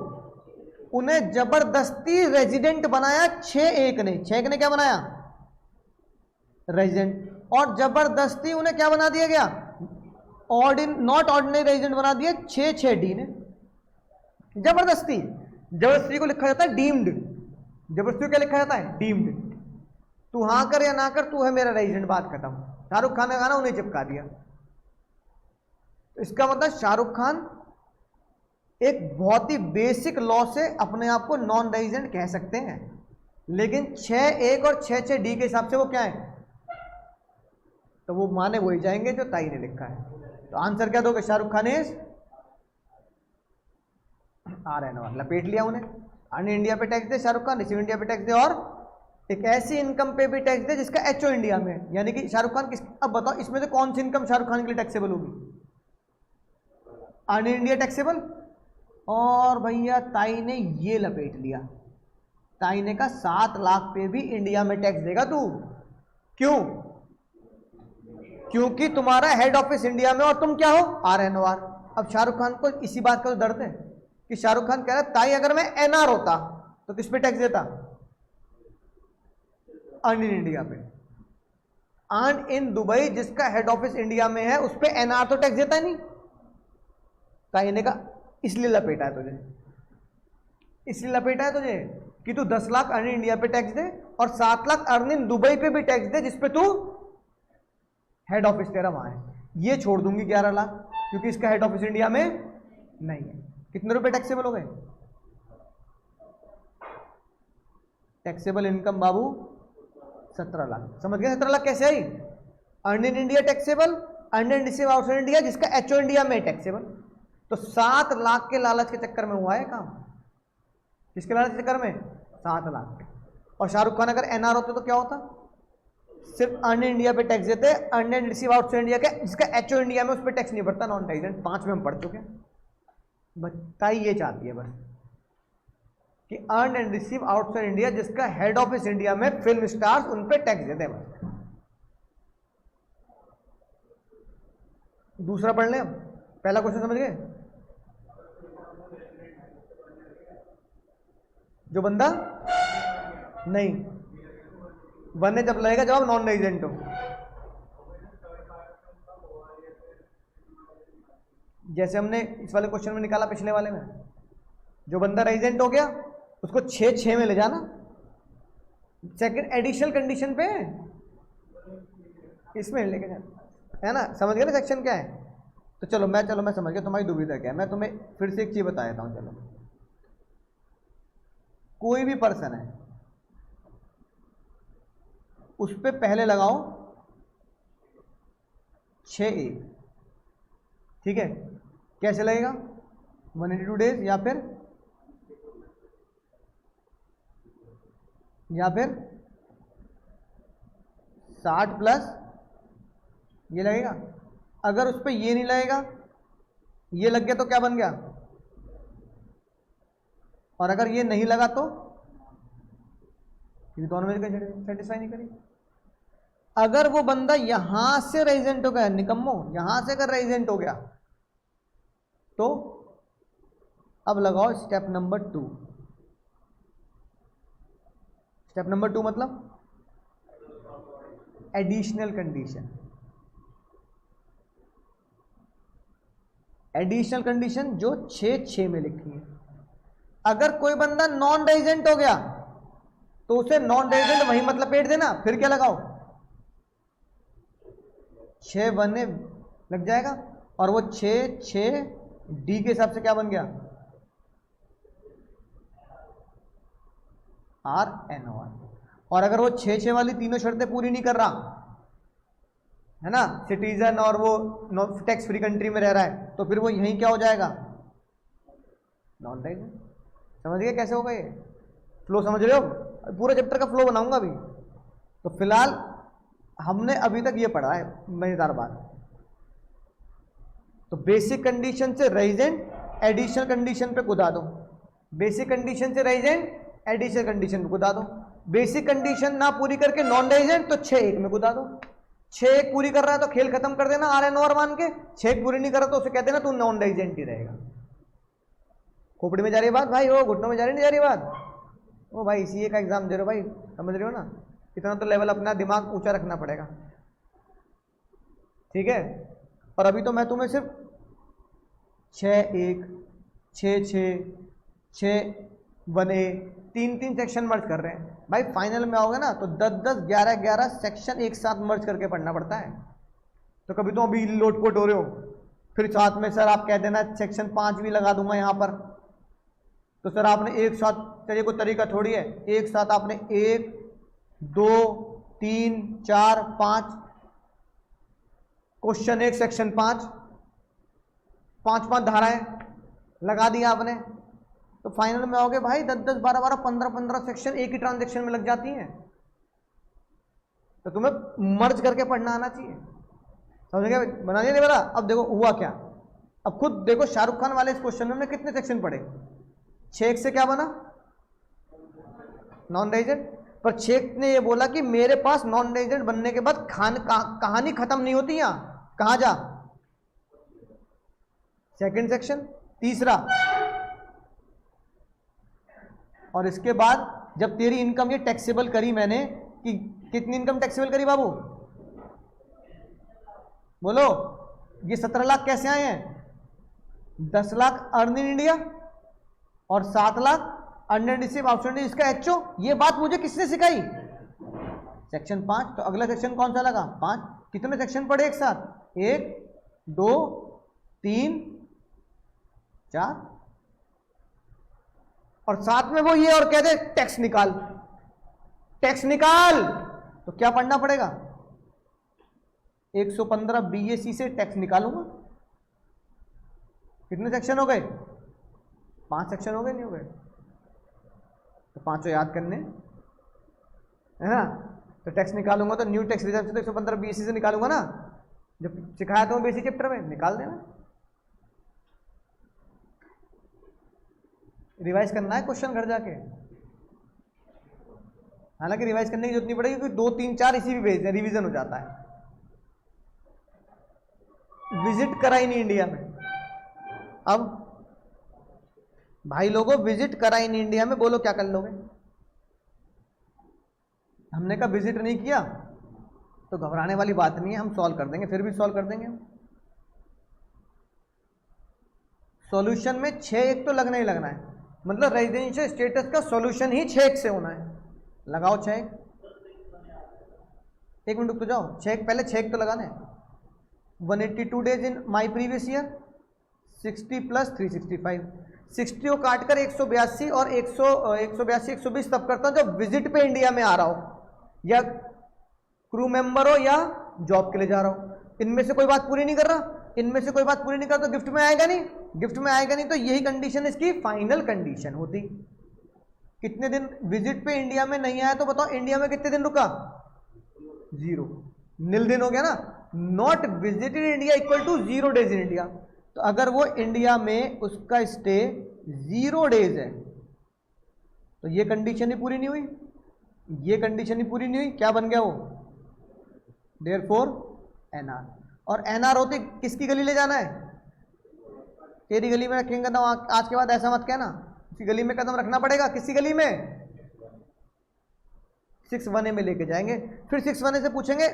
A: उन्हें जबरदस्ती रेजिडेंट बनाया 6-1 ने। 6-1 ने क्या बनाया, रेजिडेंट। और जबरदस्ती उन्हें क्या बना दिया गया, नॉट ऑर्डिनरी रेजिडेंट बना दिया 6-6 डी ने। जबरदस्ती, जबरदस्ती को लिखा जाता है डीम्ड। जबरदस्ती को क्या लिखा जाता है, डीम्ड। तू हाँ कर या ना कर, तू है मेरा रेजिडेंट, बात खत्म। शाहरुख खान ने गाना उन्हें चिपका दिया। तो इसका मतलब शाहरुख खान एक बहुत ही बेसिक लॉ से अपने आप को नॉन रेजिडेंट कह सकते हैं, लेकिन 6-1 और 6-6 डी के हिसाब से वो क्या है, तो वो माने वही जाएंगे जो ताई ने लिखा है। तो आंसर क्या दोगे, शाहरुख खान इज RN1। लपेट लिया उन्हें। अन्य इंडिया पे टैक्स दे शाहरुख खान, रिसीव इंडिया पे टैक्स दे, और एक ऐसी इनकम पे भी टैक्स दे जिसका HO इंडिया में है। यानी कि शाहरुख खान किस, अब बताओ इसमें से कौन सी इनकम शाहरुख खान के लिए टैक्सेबल होगी, अन्य इंडिया टैक्सेबल। और भैया ताई ने ये लपेट लिया। ताई ने कहा 7 लाख पे भी इंडिया में टैक्स देगा तू। क्यों, क्योंकि तुम्हारा हेड ऑफिस इंडिया में और तुम क्या हो, RNOR। अब शाहरुख खान को इसी बात का तो दर्द है कि शाहरुख खान कह रहा है ताई अगर मैं NR होता तो किस पे टैक्स देता, अर्न इन इंडिया पे। अर्न इन दुबई जिसका हेड ऑफिस इंडिया में है उस पे NR तो टैक्स देता ही नहीं। ताई ने कहा इसलिए लपेटा है तुझे, इसलिए लपेटा है तुझे कि तू 10 लाख अर्न इन इंडिया पे टैक्स दे और 7 लाख अर्न इन दुबई पे भी टैक्स दे जिसपे तू हेड ऑफिस तेरा वहां है। ये छोड़ दूंगी 11 लाख क्योंकि इसका हेड ऑफिस इंडिया में नहीं है। कितने रुपए टैक्सेबल हो गए, टैक्सेबल इनकम बाबू 17 लाख। समझ गए 17 लाख कैसे आई, earn in India taxable, earn and receive outside India जिसका HO इंडिया में टैक्सेबल। तो 7 लाख के लालच के चक्कर में हुआ है काम। किसके लालच के चक्कर में, 7 लाख के। और शाहरुख खान अगर NR होते तो क्या होता, सिर्फ अर्न इंडिया पे टैक्स देते, earn and receive outside India का जिसका HO इंडिया में उस पर टैक्स नहीं बढ़ता, नॉन रेजिडेंट। 5 में हम पढ़ चुके हैं। बताइए ये चाहती है बस कि earn and receive outside India जिसका हेड ऑफिस इंडिया में, फिल्म स्टार्स उन पे टैक्स देते हैं बस। दूसरा पढ़ लें, पहला क्वेश्चन समझ गए। जो बंदा नहीं, बनने जब लगेगा जब आप नॉन रेजिडेंट हो। जैसे हमने इस वाले क्वेश्चन में निकाला पिछले वाले में, जो बंदा रेजिडेंट हो गया उसको 6-6 में ले जाना, सेकंड एडिशनल कंडीशन पे इसमें लेके जाना, है ना। समझ गए ना सेक्शन क्या है। तो चलो मैं समझ गया तुम्हारी दुविधा क्या है। मैं तुम्हें फिर से एक चीज बता देता हूं। चलो, कोई भी पर्सन है उस पे पहले लगाओ 6A, ठीक है। कैसे लगेगा, 182 डेज या फिर 60 प्लस ये लगेगा। अगर उस पर ये नहीं लगेगा, ये लग गया तो क्या बन गया, और अगर ये नहीं लगा तो ये दोनों में सेटिस्फाई नहीं करेगी। अगर वो बंदा यहां से रेजिडेंट हो गया, निकम्मो यहां से अगर रेजिडेंट हो गया तो अब लगाओ स्टेप नंबर 2। स्टेप नंबर 2 मतलब एडिशनल कंडीशन। एडिशनल कंडीशन जो 6 में लिखी है। अगर कोई बंदा नॉन रेजिडेंट हो गया तो उसे नॉन रेजिडेंट वही मतलब पेट देना, फिर क्या लगाओ 6 बने लग जाएगा, और वो 6 डी के हिसाब से क्या बन गया RNOR। और अगर वो 6 वाली तीनों शर्तें पूरी नहीं कर रहा है ना, सिटीजन और वो टैक्स फ्री कंट्री में रह रहा है, तो फिर वो यहीं क्या हो जाएगा नॉन रेजिडेंट। समझ गए कैसे होगा ये फ्लो? समझ रहे हो? पूरा चैप्टर का फ्लो बनाऊंगा अभी। तो फिलहाल हमने अभी तक ये पढ़ा है मजेदार बात। तो बेसिक कंडीशन से रेजिडेंट एडिशनल कंडीशन पे कूदा दो, बेसिक कंडीशन से रेजिडेंट एडिशनल कंडीशन पे कूदा दो, बेसिक कंडीशन ना पूरी करके नॉन रेजिडेंट तो 6 में कूदा दो। 6 पूरी कर रहा है तो खेल खत्म कर देना RNOR मान के, 6 पूरी नहीं कर रहा तो उसे कहते ना तू नॉन रेजिडेंट ही रहेगा। खोपड़ी में जा रही बात भाई? हो घुटनों में जा रही नहीं जा रही बात? ओ भाई CA का एग्जाम दे रहे हो भाई, समझ रहे हो ना? इतना तो लेवल अपना दिमाग ऊंचा रखना पड़ेगा, ठीक है। और अभी तो मैं तुम्हें सिर्फ 6-1 6-6 6-1A 3-3 सेक्शन मर्ज कर रहे हैं भाई। फाइनल में आओगे ना तो 10-10 11-11 सेक्शन एक साथ मर्ज करके पढ़ना पड़ता है। तो कभी तो अभी लोटपोट हो रहे हो, फिर साथ में सर आप कह देना सेक्शन 5 भी लगा दूंगा यहाँ पर, तो सर आपने एक साथ, चलिए कोई तरीका थोड़ी है, एक साथ आपने 1 2 3 4 5 क्वेश्चन 1 सेक्शन 5 5 धाराएं लगा दी आपने, तो फाइनल में आओगे भाई 10-10 12-12 15-15 सेक्शन एक ही ट्रांजेक्शन में लग जाती हैं। तो तुम्हें मर्ज करके पढ़ना आना चाहिए, समझ गए? बना नहीं बता। अब देखो हुआ क्या, अब खुद देखो शाहरुख खान वाले इस क्वेश्चन में हमने कितने सेक्शन पढ़े? 6 से क्या बना नॉन रेजिडेंट, पर 6 ने ये बोला कि मेरे पास नॉन रेजिडेंट बनने के बाद कहानी खत्म नहीं होती। यहां कहां जा, सेकंड सेक्शन तीसरा, और इसके बाद जब तेरी इनकम ये टैक्सेबल करी मैंने, कि कितनी इनकम टैक्सेबल करी बाबू बोलो? ये 17 लाख कैसे आए हैं? 10 लाख अर्न इन इंडिया और 7 lakh earn and receive outside इसका HO। ये बात मुझे किसने सिखाई? सेक्शन 5। तो अगला सेक्शन कौन सा लगा? 5। कितने सेक्शन पढ़े एक साथ? 1 2 3 4, और साथ में वो ये और कहते टैक्स निकाल, टैक्स निकाल। तो क्या पढ़ना पड़ेगा? 115 BAC से टैक्स निकालूंगा। कितने सेक्शन हो गए? 5 सेक्शन हो गए, नहीं हो गए? तो 5 याद करने है ना। तो टैक्स निकालूंगा तो न्यू टैक्स रिजर्व से तो 115 BAC से निकालूंगा ना, जब सिखाया था बेसिक चैप्टर में, निकाल देना। रिवाइज करना है क्वेश्चन घर जाके, हालांकि रिवाइज करने की जरूरत नहीं पड़ेगी क्योंकि 2 3 4 इसी भी भेज दें, रिवीजन हो जाता है। विजिट करा ही नहीं इंडिया में। अब भाई लोगों विजिट करा ही नहीं इंडिया में, बोलो क्या कर लोगे? हमने कहा विजिट नहीं किया तो घबराने वाली बात नहीं है, हम सॉल्व कर देंगे, फिर भी सॉल्व कर देंगे हम। सॉल्यूशन में 6-1 तो लगना ही लगना है, मतलब रेजिडेंशियल स्टेटस का सॉल्यूशन ही 6-1 से होना है। लगाओ 6-1, 1 मिनट रुक तो जाओ। 6-1 पहले 6-1 तो लगाना है। 182 days in my previous year, 60 + 365, 60 को काट कर 182 और 182 120 तब करता हूं जब विजिट पे इंडिया में आ रहा हो, या क्रू मेंबर हो, या जॉब के लिए जा रहा हो। इनमें से कोई बात पूरी नहीं कर रहा, इनमें से कोई बात पूरी नहीं कर, तो गिफ्ट में आएगा नहीं, गिफ्ट में आएगा नहीं, तो यही कंडीशन इसकी फाइनल कंडीशन होती। कितने दिन विजिट पे इंडिया में नहीं आया, तो बताओ इंडिया में कितने दिन रुका? 0, नील दिन हो गया ना। Not visited India equal to 0 days in India. तो अगर वो इंडिया में उसका स्टे 0 डेज है तो ये कंडीशन ही पूरी नहीं हुई, ये कंडीशन ही पूरी नहीं हुई। क्या बन गया वो? Therefore NR। और NR होते किसकी गली ले जाना है? तेरी गली में रखेंगे ना, आज के बाद ऐसा मत कहना, उसी गली में कदम रखना पड़ेगा। किसी गली में? 6-1A में लेके जाएंगे। फिर 6-1A से पूछेंगे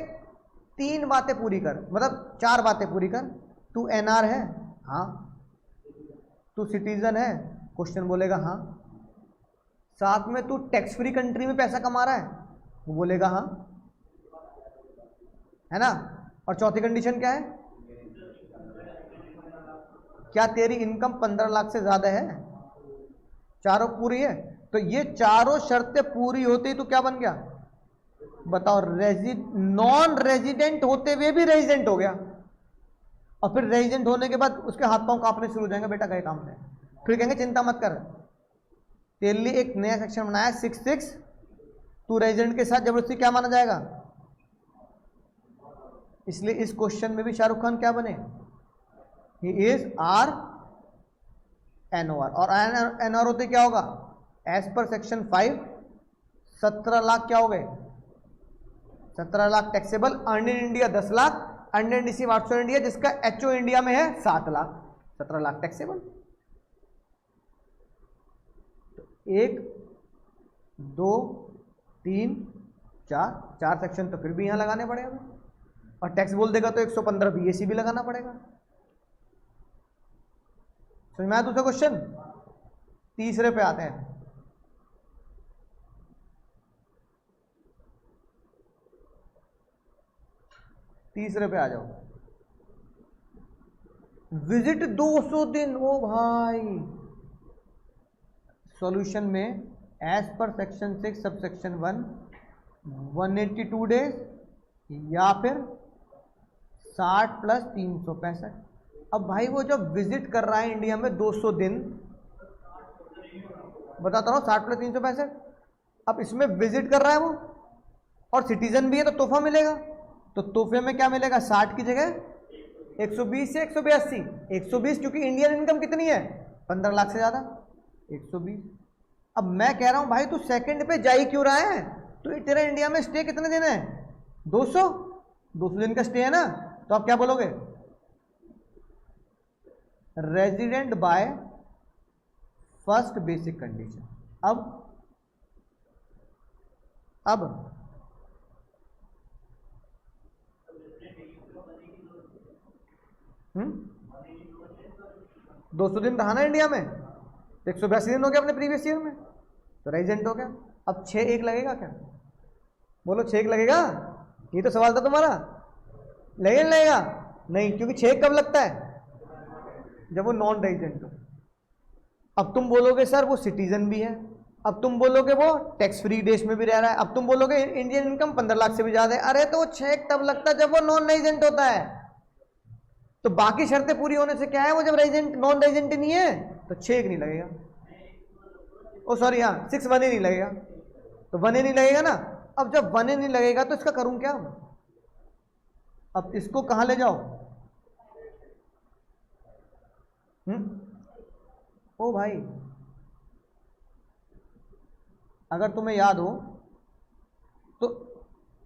A: 3 बातें पूरी कर, मतलब 4 बातें पूरी कर। तू NR है? हाँ। तू सिटीजन है? क्वेश्चन बोलेगा हाँ। साथ में तू टैक्स फ्री कंट्री में पैसा कमा रहा है? वो बोलेगा हाँ, है ना। और चौथी कंडीशन क्या है? क्या तेरी इनकम 15 लाख से ज्यादा है? चारों पूरी है। तो ये चारों शर्तें पूरी होती तो क्या बन गया बताओ? नॉन रेजिडेंट होते हुए भी रेजिडेंट हो गया। और फिर रेजिडेंट होने के बाद उसके हाथ पांव कांपने शुरू हो जाएंगे, बेटा गए काम से। फिर कहेंगे चिंता मत कर, तेरे लिए एक नया सेक्शन बनाया 66, तू रेजिडेंट के साथ जबरदस्ती क्या माना जाएगा? इसलिए इस क्वेश्चन में भी शाहरुख खान क्या बने? He is R NOR. और एनओआर होते क्या होगा? एज पर सेक्शन 5 17 लाख क्या हो गए? 17 lakh taxable, earn in India 10 lakh, earn and receive outside India जिसका एचओ इंडिया में है 7 लाख, 17 लाख टैक्सेबल। तो 1 2 3 4 सेक्शन तो फिर भी यहां लगाने पड़ेगा, और टैक्स बोल देगा तो 115 बीएससी भी लगाना पड़ेगा। समझ में आया दूसरा क्वेश्चन? तीसरे पे आते हैं। तीसरे पे आ जाओ। विजिट 200 दिन। ओ भाई, सॉल्यूशन में as per section 6 sub section 1 182 days या फिर 60 प्लस 365। अब भाई वो जब विजिट कर रहा है इंडिया में 200 दिन, बताता रहा हूं 60 प्लस 365। अब इसमें विजिट कर रहा है वो, और सिटीजन भी है, तो तोहफा मिलेगा। तो तोहफे में क्या मिलेगा? 60 की जगह 120 से 182। 120 क्योंकि इंडियन इनकम कितनी है? 15 लाख से ज्यादा, 120। अब मैं कह रहा हूं भाई तू सेकंड पे जा ही क्यों रहा है? तो तेरा इंडिया में स्टे कितने दिन है? 200 दिन का स्टे है ना। तो आप क्या बोलोगे? Resident by first basic condition. अब 200 दिन रहा ना इंडिया में, 182 दिन हो गया अपने प्रीवियस ईयर में, तो रेजिडेंट हो गया। अब 6 1 लगेगा क्या? बोलो 6 1 लगेगा? ये तो सवाल था तुम्हारा। लगेगा लगेगा? नहीं, क्योंकि 6 कब लगता है? जब वो नॉन रेजिडेंट हो। अब तुम बोलोगे सर वो सिटीजन भी है, अब तुम बोलोगे वो टैक्स फ्री देश में भी रह रहा है, अब तुम बोलोगे इंडियन इनकम 15 लाख से भी ज्यादा है। अरे तो वो 6 तब लगता है जब वो नॉन रेजिडेंट होता है। तो बाकी शर्तें पूरी होने से क्या है, वो जब रेजिडेंट नॉन रेजिडेंट नहीं है तो 6 नहीं लगेगा। ओ सॉरी, हाँ 6 1 ही नहीं लगेगा, तो 1 ही नहीं लगेगा ना। अब जब 1 ही नहीं लगेगा तो इसका करूं क्या? अब इसको कहां ले जाओ? ओ भाई, अगर तुम्हें याद हो तो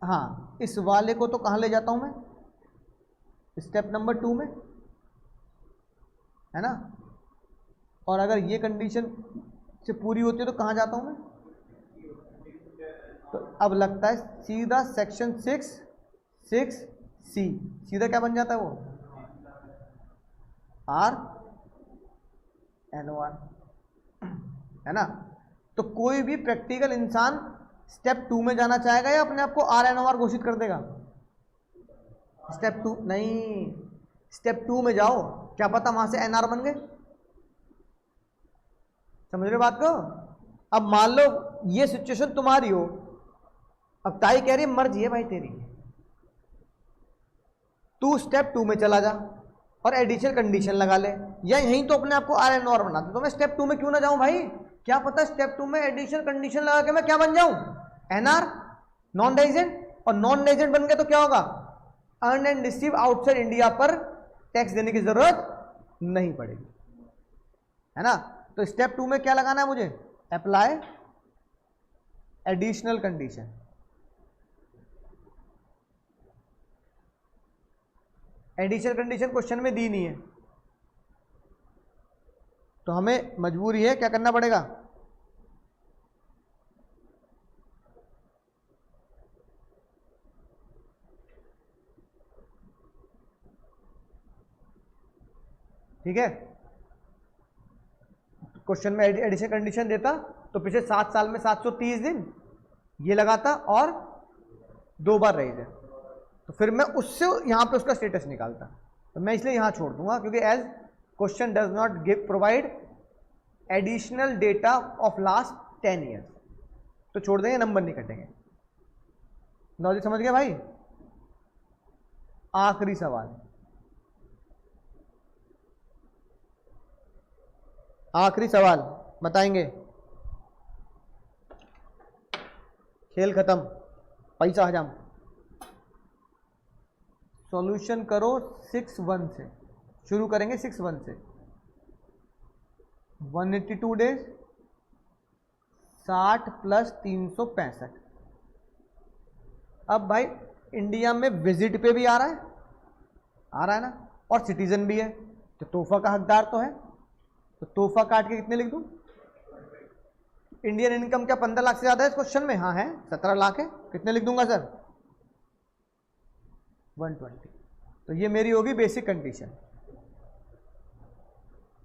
A: हाँ, इस वाले को तो कहां ले जाता हूं मैं? स्टेप नंबर 2 में, है ना। और अगर ये कंडीशन से पूरी होती है तो कहां जाता हूं मैं? तो अब लगता है सीधा सेक्शन 6 सी, सीधा क्या बन जाता है वो? आर एन ओ आर, है ना। तो कोई भी प्रैक्टिकल इंसान स्टेप 2 में जाना चाहेगा या अपने आप को आर एन ओ आर घोषित कर देगा? स्टेप 2 नहीं, स्टेप 2 में जाओ, क्या पता वहां से एनआर बन गए। समझ रहे बात को? अब मान लो ये सिचुएशन तुम्हारी हो, अब ताई कह रही है मर्जी है भाई तेरी, तू स्टेप 2 में चला जा और एडिशनल कंडीशन लगा ले, या यहीं तो अपने आप को आर एन ओ आर बना दे। तो मैं स्टेप 2 में क्यों ना जाऊं भाई? क्या पता स्टेप 2 में एडिशनल कंडीशन लगा के मैं क्या बन जाऊं? NR, non resident. और नॉन रेजिडेंट बन गया तो क्या होगा? Earn and receive outside India पर टैक्स देने की जरूरत नहीं पड़ेगी, है ना। तो स्टेप 2 में क्या लगाना है मुझे? Apply additional condition. Additional condition question में दी नहीं है, तो हमें मजबूरी है, क्या करना पड़ेगा? ठीक है, क्वेश्चन में एडिशन कंडीशन देता तो पिछले 7 साल में 730 दिन ये लगाता और 2 बार रही है, तो फिर मैं उससे यहां पे उसका स्टेटस निकालता। तो मैं इसलिए यहां छोड़ दूंगा क्योंकि as question does not give provide additional data of last 10 years, तो छोड़ देंगे, नंबर नहीं कटेंगे। लॉजिक समझ गए भाई? आखिरी सवाल, आखिरी सवाल बताएंगे, खेल खत्म, पैसा हजम। सॉल्यूशन करो 6-1 से, शुरू करेंगे 6-1 से। 182 डेज, 60 प्लस 365। अब भाई इंडिया में विजिट पे भी आ रहा है ना, और सिटीजन भी है, तो तोहफा का हकदार तो है, तो तोहफा काट के कितने लिख दूं? इंडियन इनकम क्या 15 लाख से ज्यादा है इस क्वेश्चन में? हाँ है, 17 लाख है, कितने लिख दूंगा सर? 120। तो ये मेरी होगी बेसिक कंडीशन।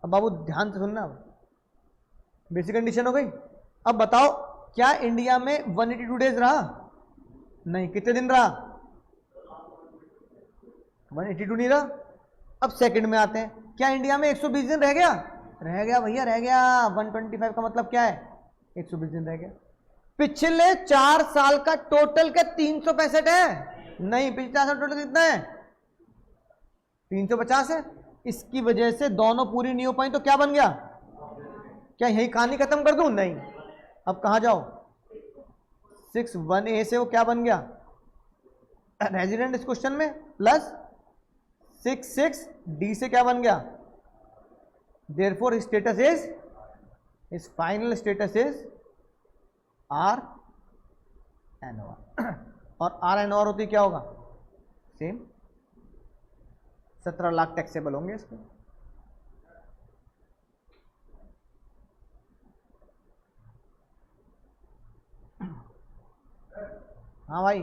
A: अब बाबू ध्यान से सुनना, बेसिक कंडीशन हो गई। अब बताओ क्या इंडिया में 182 डेज रहा? नहीं, कितने दिन रहा? 182 नहीं रहा। अब सेकंड में आते हैं, क्या इंडिया में 120 दिन रह गया? रह गया भैया, रह गया। 125 का मतलब क्या है? 120 दिन रह गया। पिछले 4 साल का टोटल क्या 365 है? नहीं, पिछले 4 साल टोटल कितना है? 350 है। इसकी वजह से दोनों पूरी नहीं हो पाई, तो क्या बन गया? क्या यही कहानी खत्म कर दूं? नहीं, अब कहां जाओ? 6-1A से वो क्या बन गया? रेजिडेंट इस क्वेश्चन में, प्लस 6-6D से क्या बन गया? देयरफॉर स्टेटस इज, इस फाइनल स्टेटस इज RNOR। और RNOR होती क्या होगा? सेम, 17 लाख टैक्सेबल होंगे इसके। हाँ भाई,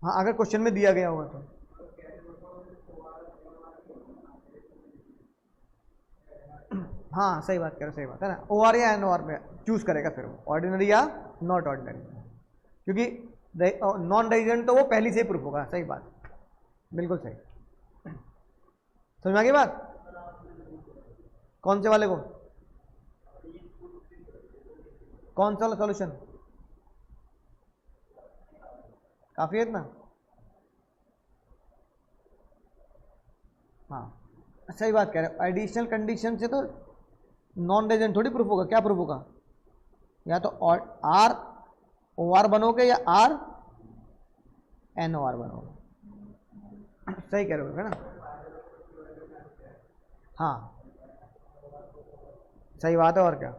A: हाँ अगर क्वेश्चन में दिया गया होगा तो। हाँ सही बात कह रहे हो, सही बात है ना। OR या NOR में चूज करेगा फिर वो, ऑर्डिनरी या नॉट ऑर्डिनरी, क्योंकि नॉन रेजिडेंट तो वो पहली से ही प्रूफ होगा। सही बात, बिल्कुल सही। समझ में आ गई बात? कौन से वाले को? कौन सा वाला सॉल्यूशन? काफी है इतना? हाँ सही बात कह रहे हो। एडिशनल कंडीशन से तो नॉन रेजिडेंट थोड़ी प्रूफ होगा। क्या प्रूफ होगा? या तो ROR बनोगे या RNOR बनोगे। सही कह रहे हो, है ना? हाँ सही बात है, और क्या।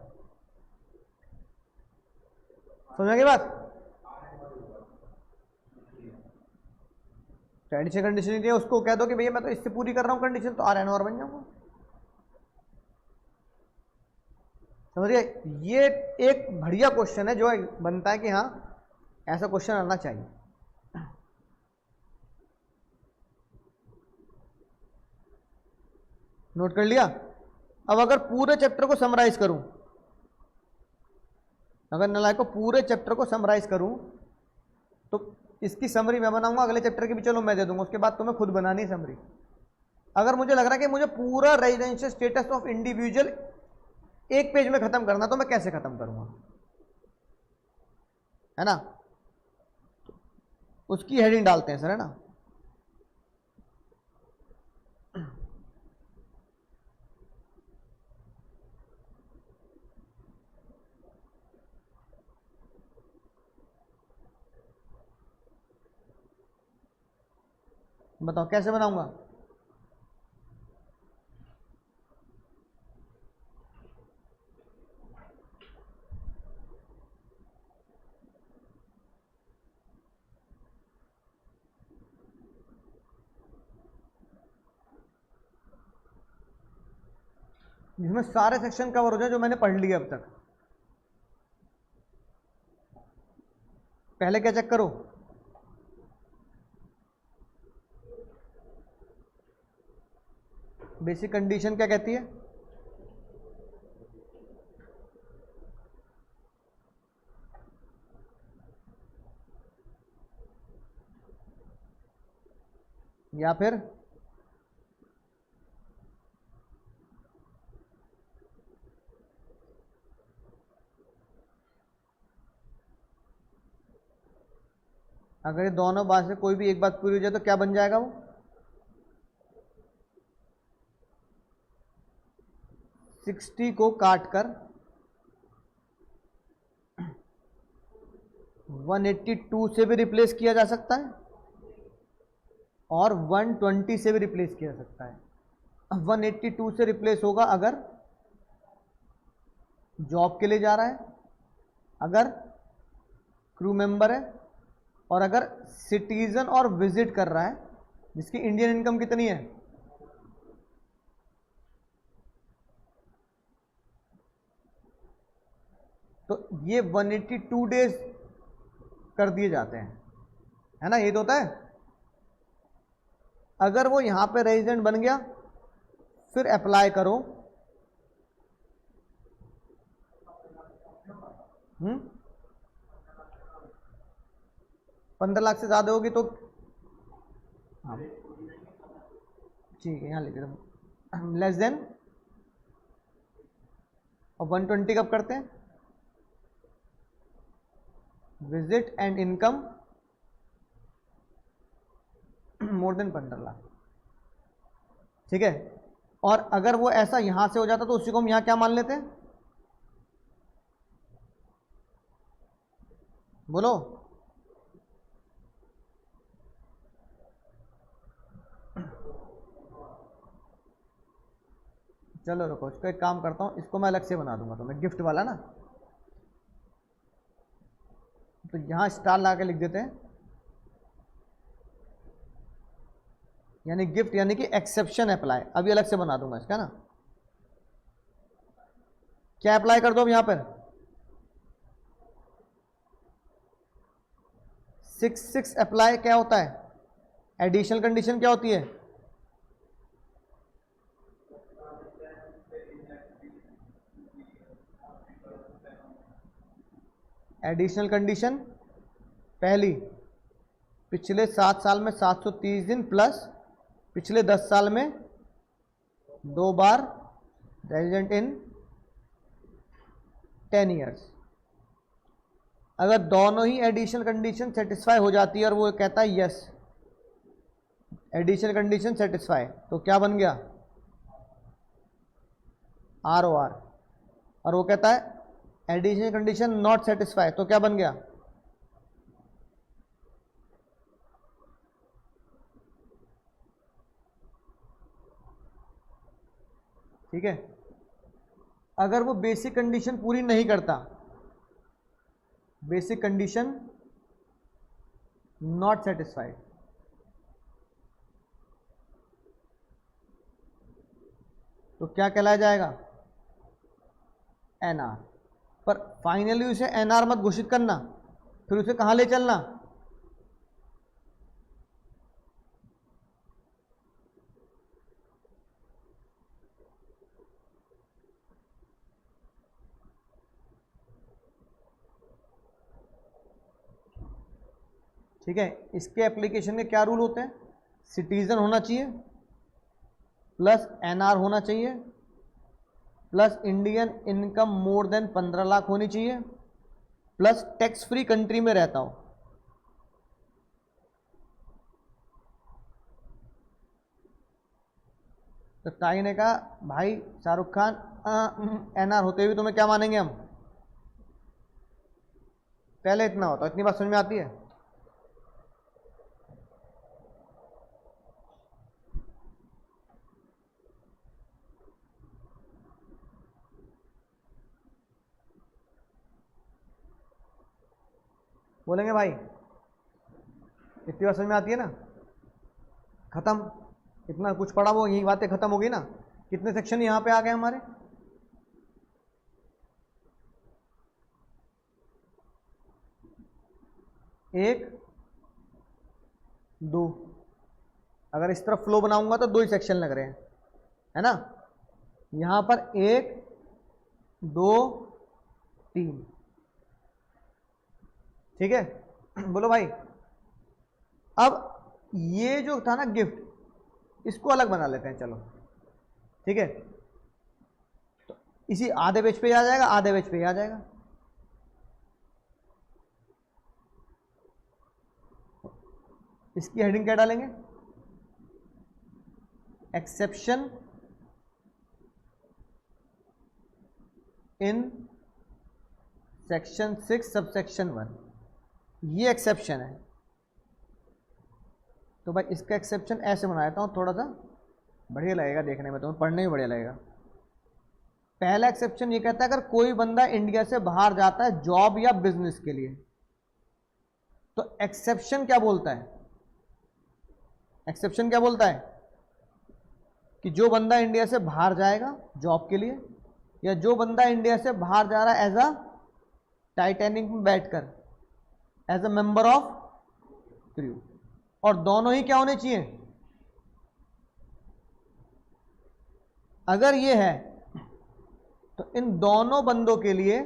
A: समझ गई बात? एडिशनल कंडीशन नहीं है, उसको कह दो कि भैया मैं तो इससे पूरी कर रहा हूं कंडीशन, तो RNOR बन जाऊंगा। समझिए, ये एक बढ़िया क्वेश्चन है जो बनता है कि हाँ ऐसा क्वेश्चन आना चाहिए। नोट कर लिया? अब अगर पूरे चैप्टर को समराइज करूं, अगर नलायक को पूरे चैप्टर को समराइज करूं, तो इसकी समरी मैं बनाऊंगा, अगले चैप्टर की भी चलो मैं दे दूंगा, उसके बाद तुम्हें खुद बनानी समरी। अगर मुझे लग रहा है कि मुझे पूरा रेजिडेंशियल स्टेटस ऑफ इंडिविजुअल एक पेज में खत्म करना, तो मैं कैसे खत्म करूंगा? है ना? उसकी हेडिंग डालते हैं सर, है ना? बताओ कैसे बनाऊंगा? जिसमें सारे सेक्शन कवर हो जाए जो मैंने पढ़ लिया अब तक। पहले क्या चेक करो? बेसिक कंडीशन क्या कहती है? या फिर अगर ये दोनों बात से कोई भी एक बात पूरी हो जाए तो क्या बन जाएगा? वो 60 को काट कर 182 से भी रिप्लेस किया जा सकता है और 120 से भी रिप्लेस किया जा सकता है। 182 से रिप्लेस होगा अगर जॉब के लिए जा रहा है, अगर क्रू मेंबर है और अगर सिटीजन और विजिट कर रहा है जिसकी इंडियन इनकम कितनी है? तो ये 182 डेज कर दिए जाते हैं, है ना? ये तो होता है। अगर वो यहां पे रेजिडेंट बन गया फिर अप्लाई करो। 15 लाख से ज्यादा होगी तो हाँ ठीक है, यहां लिख दो लेस देन। और 120 कब करते हैं? Visit and income more than 15 lakh, ठीक है। और अगर वो ऐसा यहां से हो जाता तो उसी को हम यहां क्या मान लेते हैं? बोलो। चलो रुको, इसको एक काम करता हूं, इसको मैं अलग से बना दूंगा तुम्हें, गिफ्ट वाला ना। तो यहां स्टार लगा के लिख देते हैं, यानी गिफ्ट यानी कि एक्सेप्शन अप्लाई। अभी अलग से बना दूंगा इसका ना। क्या अप्लाई कर दो अब यहां पर? 6 अप्लाई क्या होता है? एडिशनल कंडीशन क्या होती है? एडिशनल कंडीशन पहली, पिछले 7 साल में 730 दिन प्लस पिछले 10 साल में 2 बार रेजिडेंट इन 10 ईयर्स। अगर दोनों ही एडिशनल कंडीशन सेटिस्फाई हो जाती है और वो कहता है यस एडिशनल कंडीशन सेटिस्फाई, तो क्या बन गया? ROR। और वो कहता है एडिशनल कंडीशन नॉट सेटिस्फाई, तो क्या बन गया? ठीक है। अगर वो बेसिक कंडीशन पूरी नहीं करता, बेसिक कंडीशन नॉट सेटिस्फाइड, तो क्या कहलाया जाएगा? NR। पर फाइनली उसे NR मत घोषित करना, फिर उसे कहां ले चलना? ठीक है। इसके एप्लीकेशन के क्या रूल होते हैं? सिटीजन होना चाहिए प्लस NR होना चाहिए प्लस इंडियन इनकम मोर देन 15 लाख होनी चाहिए प्लस टैक्स फ्री कंट्री में रहता हो। तो ताई ने कहा भाई शाहरुख खान NR होते हुए तुम्हें क्या मानेंगे हम? पहले इतना होता, इतनी बात समझ में आती है? बोलेंगे भाई इतनी बात समझ में आती है ना? खत्म। इतना कुछ पढ़ा वो यही बातें खत्म होगी ना। कितने सेक्शन यहां पे आ गए हमारे? एक दो। अगर इस तरफ फ्लो बनाऊंगा तो 2 ही सेक्शन लग रहे हैं। है ना। यहां पर 1 2 3, ठीक है। बोलो भाई, अब ये जो था ना गिफ्ट, इसको अलग बना लेते हैं, चलो ठीक है। तो इसी आधे पेज पे आ जाएगा, आधे पेज पे आ जाएगा। इसकी हेडिंग क्या डालेंगे, एक्सेप्शन इन सेक्शन 6 सबसेक्शन 1, ये एक्सेप्शन है। तो भाई इसका एक्सेप्शन ऐसे बना देता हूँ, थोड़ा सा बढ़िया लगेगा देखने में, तुम्हें पढ़ने में बढ़िया लगेगा। पहला एक्सेप्शन ये कहता है अगर कोई बंदा इंडिया से बाहर जाता है जॉब या बिजनेस के लिए, तो एक्सेप्शन क्या बोलता है, एक्सेप्शन क्या बोलता है कि जो बंदा इंडिया से बाहर जाएगा जॉब के लिए, या जो बंदा इंडिया से बाहर जा रहा है एज अ टाइटैनिक में बैठकर as a member of crew, और दोनों ही क्या होने चाहिए, अगर ये है तो इन दोनों बंदों के लिए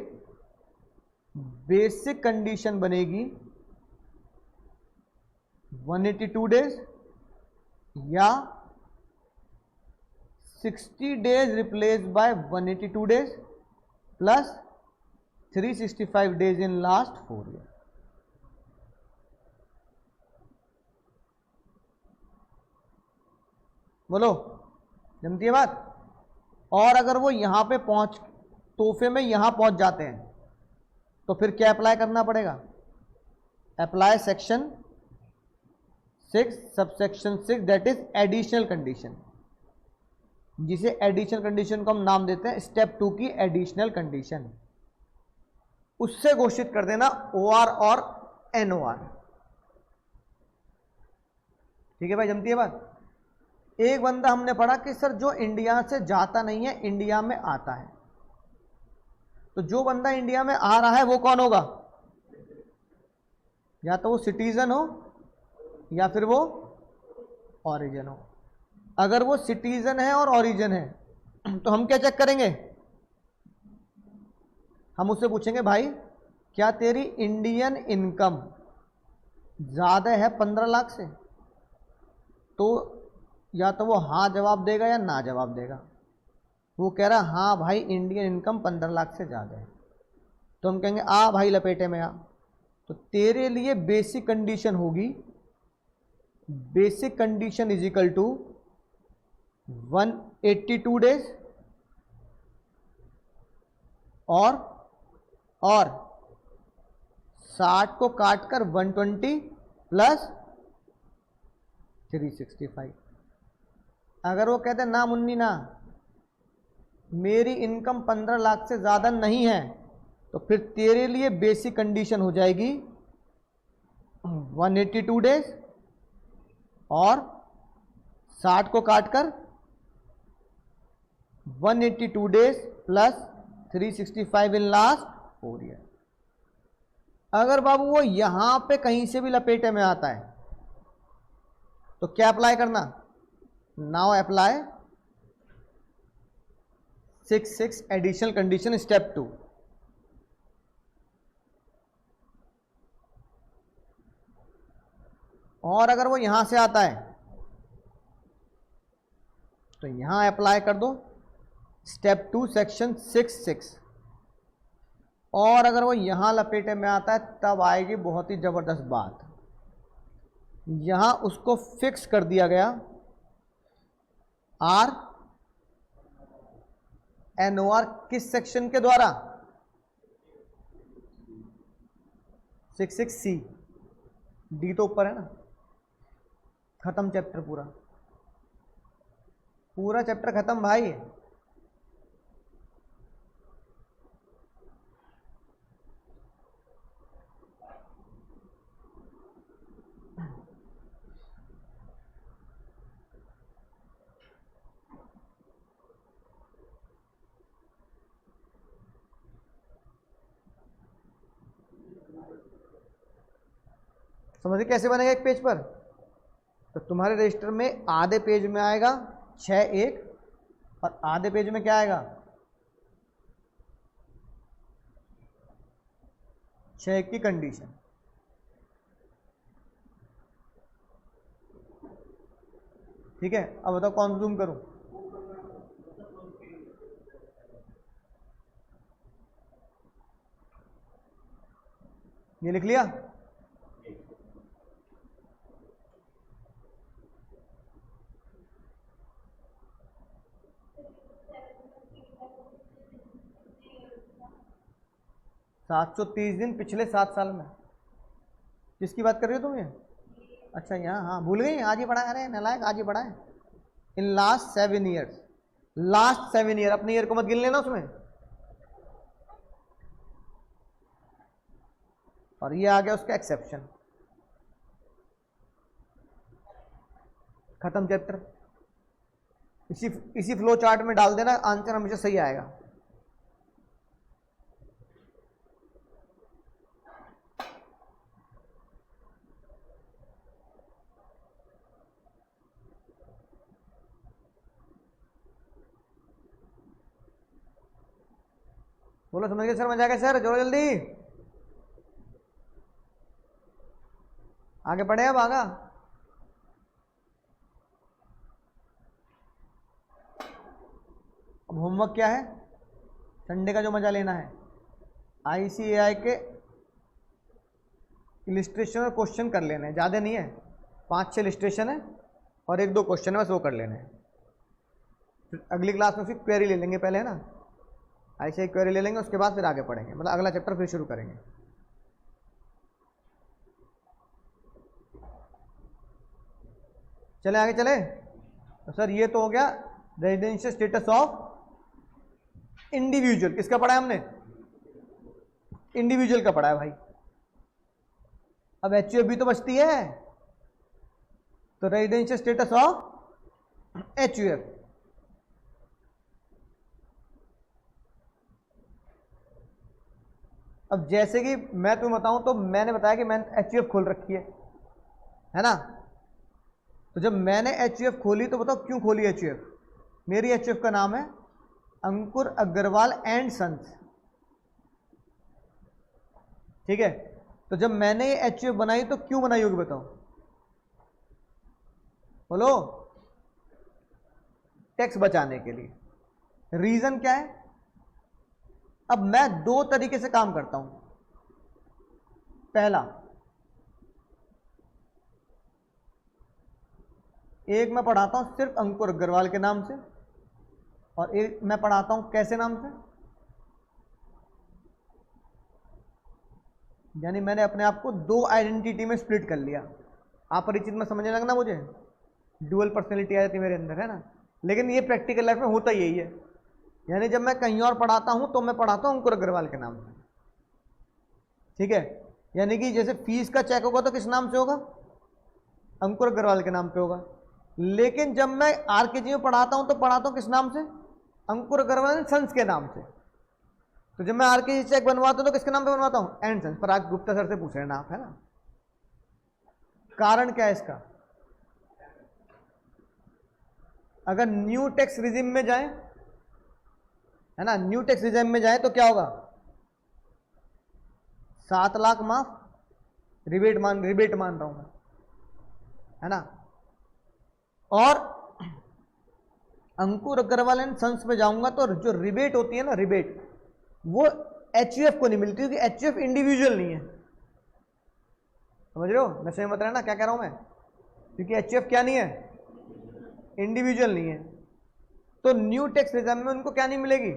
A: बेसिक कंडीशन बनेगी 182 डेज या 60 days replace by 182 days plus 365 days in last 4 year. बोलो, जमती है बात। और अगर वो यहां पे पहुंच, तोहफे में यहां पहुंच जाते हैं, तो फिर क्या अप्लाई करना पड़ेगा, apply section 6 subsection 6, that is additional condition, जिसे एडिशनल कंडीशन को हम नाम देते हैं स्टेप 2 की एडिशनल कंडीशन। उससे घोषित कर देना OR और NOR। ठीक है भाई, जमती है बात। एक बंदा हमने पढ़ा कि सर जो इंडिया से जाता नहीं है इंडिया में आता है, तो जो बंदा इंडिया में आ रहा है वो कौन होगा, या तो वो सिटीजन हो या फिर वो ओरिजिन हो। अगर वो सिटीजन है और ओरिजिन है तो हम क्या चेक करेंगे, हम उससे पूछेंगे भाई क्या तेरी इंडियन इनकम ज्यादा है 15 लाख से, तो या तो वो हाँ जवाब देगा या ना जवाब देगा। वो कह रहा हाँ भाई इंडियन इनकम 15 लाख से ज़्यादा है, तो हम कहेंगे आ भाई लपेटे में आ। तो तेरे लिए बेसिक कंडीशन होगी, basic condition is equal to 182 days और 60 को काटकर 120 प्लस 365। अगर वो कहते ना मुन्नी ना मेरी इनकम 15 लाख से ज़्यादा नहीं है, तो फिर तेरे लिए बेसिक कंडीशन हो जाएगी 182 डेज और 60 को काटकर 182 days plus 365 in last 4 year. अगर बाबू वो यहां पे कहीं से भी लपेटे में आता है तो क्या अप्लाई करना, now apply 6 additional condition step 2। और अगर वो यहां से आता है तो यहां अप्लाई कर दो स्टेप 2 सेक्शन 6। और अगर वो यहां लपेटे में आता है तब आएगी बहुत ही जबरदस्त बात, यहां उसको फिक्स कर दिया गया RNOR किस सेक्शन के द्वारा, 66C। डी तो ऊपर है ना, खत्म चैप्टर, पूरा चैप्टर खत्म भाई। समझिए कैसे बनेगा एक पेज पर, तो तुम्हारे रजिस्टर में आधे पेज में आएगा 6 1 और आधे पेज में क्या आएगा, 6 की कंडीशन। ठीक है, अब बताओ कौन जूम करूं? ये लिख लिया। सात 730 दिन पिछले 7 साल में। किसकी बात कर रही हो तुम ये? अच्छा यहाँ, हाँ भूल गई, आज ही पढ़ा है। अरे नालायक, आज ही पढ़ा है। In last 7 years, last 7 year, अपने ईयर को मत गिन लेना उसमें। और ये आ गया उसका एक्सेप्शन। खत्म चैप्टर। इसी फ्लो चार्ट में डाल देना, आंसर हमेशा सही आएगा। बोलो समझ गए सर, मजा आ गया सर? जोरो जल्दी, आगे बढ़े। अब आगा अब होमवर्क क्या है? संडे का जो मजा लेना है, ICAI के इलिस्ट्रेशन और क्वेश्चन कर लेने हैं, ज़्यादा नहीं है, 5-6 इलिस्ट्रेशन है और 1-2 क्वेश्चन है, बस वो कर लेने हैं। फिर अगली क्लास में फिर क्वेरी ले लेंगे पहले, है ना, ICAI क्वेरी ले लेंगे, उसके बाद फिर आगे पढ़ेंगे, मतलब अगला चैप्टर फिर शुरू करेंगे। चले आगे चले। तो सर ये तो हो गया रेजिडेंशियल स्टेटस ऑफ इंडिविजुअल। किसका पढ़ा है हमने? इंडिविजुअल का पढ़ा है भाई। अब HUF भी तो बचती है, तो रेजिडेंशियल स्टेटस ऑफ HUF। अब जैसे कि मैं तुम्हें बताऊं, तो मैंने बताया कि मैंने HUF खोल रखी है ना। तो जब मैंने HUF खोली तो बताओ क्यों खोली HUF? मेरी HUF का नाम है अंकुर अग्रवाल एंड सन्स। ठीक है, तो जब मैंने ये HUF बनाई तो क्यों बनाई होगी बताओ? बोलो। टैक्स बचाने के लिए। रीजन क्या है? अब मैं 2 तरीके से काम करता हूं। पहला, एक मैं पढ़ाता हूं सिर्फ अंकुर अग्रवाल के नाम से, और एक मैं पढ़ाता हूं कैसे नाम से, यानी मैंने अपने आप को 2 आइडेंटिटी में स्प्लिट कर लिया। आप परिचित में समझने लगना, मुझे डुअल पर्सनैलिटी आ जाती मेरे अंदर, है ना। लेकिन ये प्रैक्टिकल लाइफ में होता यही है, यानी जब मैं कहीं और पढ़ाता हूं तो मैं पढ़ाता हूं अंकुर अग्रवाल के नाम से। ठीक है, यानी कि जैसे फीस का चेक होगा तो किस नाम से होगा? अंकुर अग्रवाल के नाम पे होगा। लेकिन जब मैं RKG में पढ़ाता हूं तो पढ़ाता हूं किस नाम से? अंकुर अग्रवाल एंड सन्स के नाम से। तो जब मैं RKG चेक बनवाता हूं तो किसके नाम पे बनवाता हूं? And sons. पर आज गुप्ता सर से पूछ लेना आप, है ना। कारण क्या है इसका? अगर न्यू टैक्स रिजिम में जाए, है ना, न्यू टैक्स रिजिम में जाए तो क्या होगा? 7 लाख माफ, रिबेट मान रहा हूं मैं, है ना। और अंकुर अग्रवाल एंड सन्स में जाऊंगा तो जो रिबेट होती है ना, रिबेट, वो HUF को नहीं मिलती, क्योंकि HUF इंडिविजुअल नहीं है। समझ रहे हो? नशे में मत रहना क्या कह रहा हूं मैं, क्योंकि HUF क्या नहीं है? इंडिविजुअल नहीं है। तो न्यू टैक्स रिजिम में उनको क्या नहीं मिलेगी?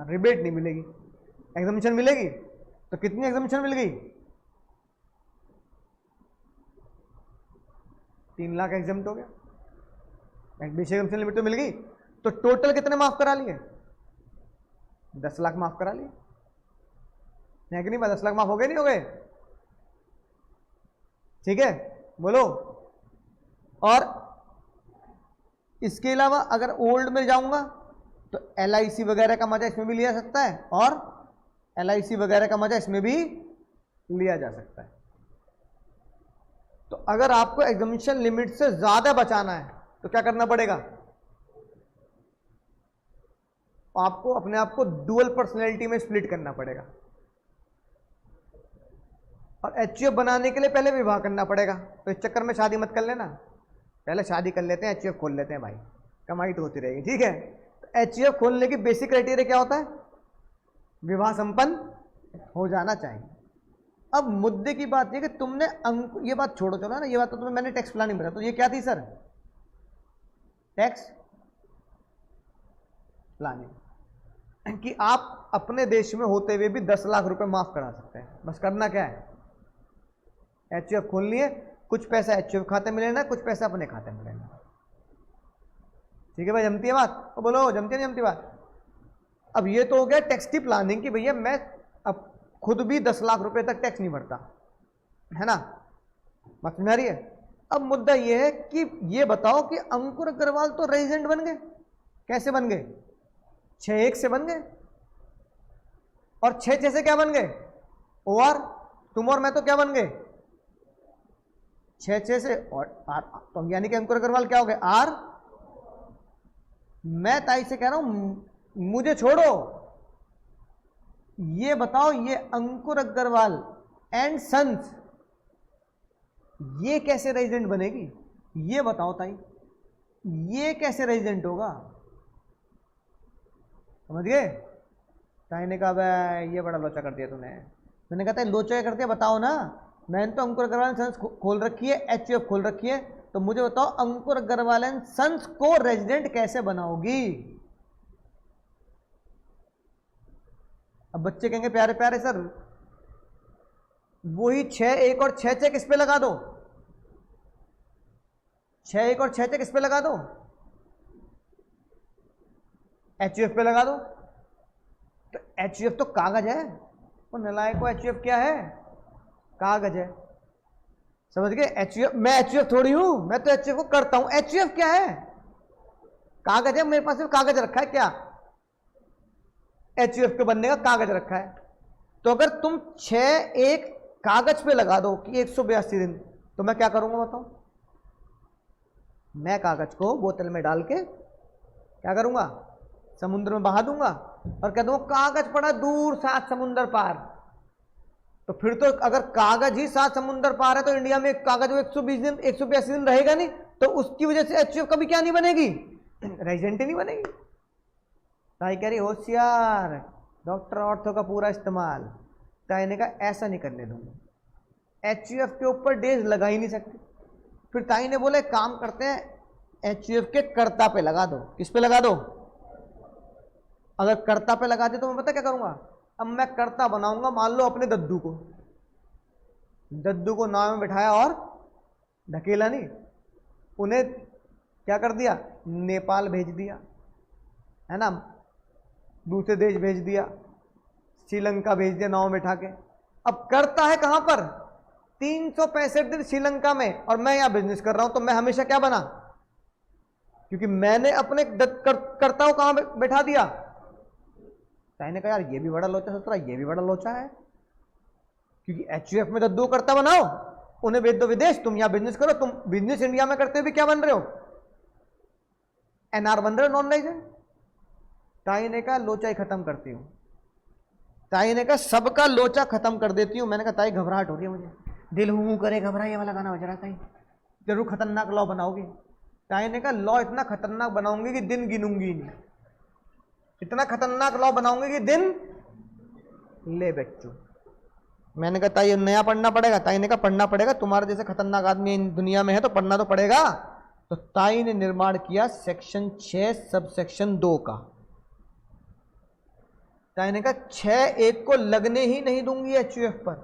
A: रिबेट नहीं मिलेगी, एग्जम्पशन मिलेगी। तो कितनी एग्जम्पशन मिल गई? 3 लाख एग्जाम्प्ट हो गया, बेसिक एग्जम्पशन लिमिट तो मिल गई। तो टोटल कितने माफ करा लिए? 10 लाख माफ करा लिए, है कि नहीं? 10 लाख माफ हो गए, नहीं हो गए? ठीक है, बोलो। और इसके अलावा अगर ओल्ड में जाऊंगा तो LIC वगैरह का मजा इसमें भी लिया सकता है, और LIC वगैरह का मजा इसमें भी लिया जा सकता है। तो अगर आपको एग्जामिनेशन लिमिट से ज्यादा बचाना है तो क्या करना पड़ेगा? आपको अपने आप को डुअल पर्सनैलिटी में स्प्लिट करना पड़ेगा, और एचयूएफ बनाने के लिए पहले विवाह करना पड़ेगा। तो इस चक्कर में शादी मत कर लेना, पहले शादी कर लेते हैं, एचयूएफ खोल लेते हैं भाई, कमाई तो होती रहेगी, ठीक है। तो एचयूएफ खोलने की बेसिक क्राइटेरिया क्या होता है? विवाह संपन्न हो जाना चाहिए। अब मुद्दे की बात ये कि तुमने ये बात छोड़ो, चलो ना, ये बात तो तुम्हें मैंने टैक्स प्लानिंग बताया, तो ये क्या थी सर? टैक्स प्लानिंग, कि आप अपने देश में होते हुए भी 10 लाख रुपए माफ करा सकते हैं। बस करना क्या है? एचयूएफ खोलनी है, कुछ पैसा एचयूएफ खाते में लेना, कुछ पैसा अपने खाते में लेना। ठीक है भाई, जमती है बात? तो बोलो, जमती नहीं जमती बात? अब ये तो हो गया टैक्स की प्लानिंग कि भैया मैं अब खुद भी 10 लाख रुपए तक टैक्स नहीं भरता, है ना? बात समझ आ रही है? अब मुद्दा ये है कि ये बताओ कि अंकुर अग्रवाल तो रेजिडेंट बन गए, कैसे बन गए? 6-1 से बन गए, और 6-6 से क्या बन गए? ओआर। तुम और मैं तो क्या बन गए? 6-6 से, और आर, तो यानी कि अंकुर अग्रवाल क्या हो गए? आर। मैं ताई से कह रहा हूं, मुझे छोड़ो, ये बताओ, ये अंकुर अग्रवाल एंड सन्स ये कैसे रेजिडेंट बनेगी? ये बताओ ताई, ये कैसे रेजिडेंट होगा? समझ गए? ताई ने कहा भाई ये बड़ा लोचा कर दिया तूने। मैंने कहा था लोचा कर दिया, बताओ ना। मैंने तो अंकुर अग्रवाल सन्स खोल रखी है, एचयूएफ खोल रखी है, तो मुझे बताओ अंकुर अग्रवाल एंड सन्स को रेजिडेंट कैसे बनाओगी? अब बच्चे कहेंगे प्यारे प्यारे सर, वही 6-1 और 6-6 किस पे लगा दो? 6-1 और 6-6 किस पे लगा दो? एचयूएफ पे लगा दो। तो एचयूएफ तो कागज है, वो नलायक को, एचयूएफ क्या है? कागज है। समझ गए? एचयूएफ, मैं एचयूएफ थोड़ी हूं, मैं तो एचयूएफ को करता हूं। एचयूएफ क्या है? कागज है, मेरे पास सिर्फ कागज रखा है। क्या एचयूएफ के बनने का कागज रखा है? तो अगर तुम 6-1 कागज पे लगा दो कि 182 दिन, तो मैं क्या करूंगा बताओ? मैं कागज को बोतल में डाल के क्या करूंगा? समुद्र में बहा दूंगा और कह दूंगा कागज पड़ा दूर 7 समुंदर पार। तो फिर तो अगर कागज ही 7 समुंदर पार है तो इंडिया में कागज 120 दिन 182 दिन रहेगा नहीं, तो उसकी वजह से एचयूएफ कभी क्या नहीं बनेगी? रेजिडेंट ही नहीं बनेगी। ताई कह रही होशियार, डॉक्टर ऑर्थो का पूरा इस्तेमाल। ताई ने कहा ऐसा नहीं करने दूंगा, एचयूएफ के ऊपर डेज लगा ही नहीं सकते। फिर ताई ने बोले काम करते हैं, एचयूएफ के कर्ता पे लगा दो। किस पे लगा दो? अगर कर्ता पे लगा दे तो मैं पता क्या करूंगा? अब मैं कर्ता बनाऊंगा, मान लो अपने दद्दू को। दद्दू को नाव में बिठाया और ढकेला नहीं, उन्हें क्या कर दिया? नेपाल भेज दिया, है ना, दूसरे देश भेज दिया, श्रीलंका भेज दिया नाव में बिठा के। अब करता है कहां पर? 365 दिन श्रीलंका में, और मैं यहां बिजनेस कर रहा हूं। तो मैं हमेशा क्या बना? क्योंकि मैंने अपने कर्ता को कहां बैठा दिया? ताई ने कहा यार ये भी बड़ा लोचा सोच रहा है, ये भी बड़ा लोचा है, क्योंकि एचयूएफ में दद्दू करता बनाओ, उन्हें भेज दो विदेश, तुम यहां बिजनेस करो। तुम बिजनेस इंडिया में करते हुए भी क्या बन रहे हो? एनआर बन रहे हो, नॉन रेजिडेंट। ताई ने कहा लोचा ही खत्म करती हूं। ताई ने कहा सबका लोचा खत्म कर देती हूं। मैंने कहा ताई घबराहट हो रही है मुझे, दिल हूं करे घबरा, ये वाला गाना बज रहा। ताई जरूर खतरनाक लॉ बनाओगी। ताई ने कहा लॉ इतना खतरनाक बनाऊंगी कि दिन गिनूंगी नहीं, इतना खतरनाक लॉ बनाऊंगी कि दिन ले बच्चों। मैंने कहा ताई नया पढ़ना पड़ेगा। ताई ने कहा पढ़ना पड़ेगा, तुम्हारे जैसे खतरनाक आदमी इन दुनिया में है तो पढ़ना तो पड़ेगा। तो ताई ने निर्माण किया सेक्शन 6 सब सेक्शन 2 का। ताई ने कहा 6-1 को लगने ही नहीं दूंगी एचयूएफ पर,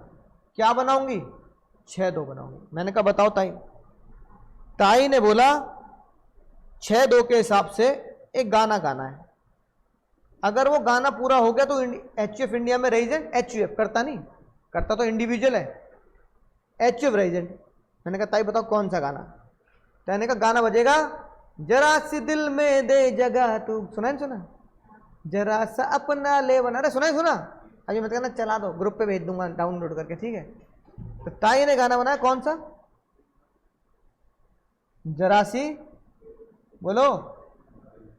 A: क्या बनाऊंगी? 6-2 बनाऊंगी। मैंने कहा बताओ ताई। ताई ने बोला 6-2 के हिसाब से एक गाना गाना है, अगर वो गाना पूरा हो गया तो एचयूएफ इंडिया में रेजिडेंट। एचयूएफ करता नहीं, करता तो इंडिविजुअल है, एचयूएफ रेजिडेंट। मैंने कहा ताई बताओ कौन सा गाना? ताई ने कहा गाना बजेगा जरा सी दिल में दे जगह तू। सुना है? सुना? जरा सा अपना ले बना। अरे सुना है? सुना? अभी मत कहना, चला दो, ग्रुप पे भेज दूंगा डाउनलोड करके, ठीक है। तो ताई ने गाना बनाया कौन सा? जरा सी बोलो,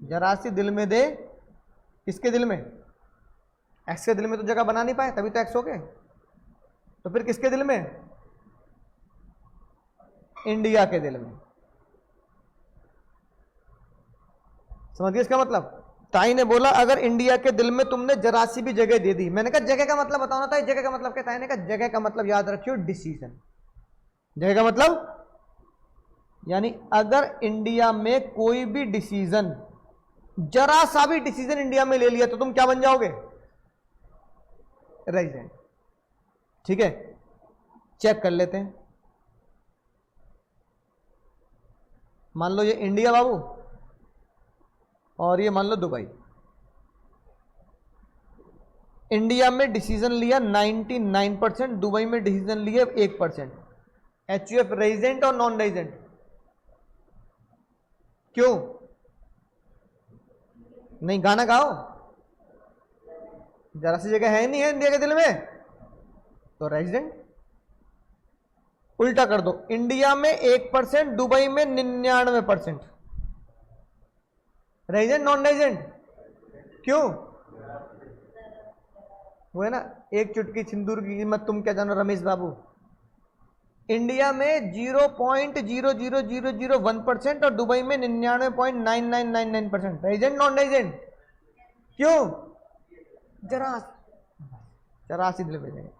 A: जरा सी दिल में दे, किसके दिल में? एक्स के दिल में तो जगह बना नहीं पाए, तभी तो एक्स हो गए। तो फिर किसके दिल में? इंडिया के दिल में। समझ गए इसका मतलब? ताई ने बोला अगर इंडिया के दिल में तुमने जरा सी भी जगह दे दी, मैंने कहा जगह का मतलब बताना था, जगह का मतलब क्या? ताई ने कहा जगह का मतलब याद रखियो डिसीजन। जगह का मतलब यानी अगर इंडिया में कोई भी डिसीजन, जरा सा भी डिसीजन इंडिया में ले लिया तो तुम क्या बन जाओगे? रेजिडेंट। ठीक है, चेक कर लेते हैं। मान लो ये इंडिया बाबू, और ये मान लो दुबई। इंडिया में डिसीजन लिया 99%, दुबई में डिसीजन लिया 1%। एचयूएफ रेजिडेंट और नॉन रेजिडेंट? क्यों नहीं? गाना गाओ। जरा सी जगह है नहीं है इंडिया के दिल में, तो रेजिडेंट। उल्टा कर दो, इंडिया में 1%, दुबई में 99%। Resident non resident? क्यों? वो है ना, एक चुटकी सिंदूर की कीमत तुम क्या जानो रमेश बाबू। इंडिया में 0.00001% और दुबई में 99.9999%। Resident non resident? क्यों? जरा सी दिल में जाए।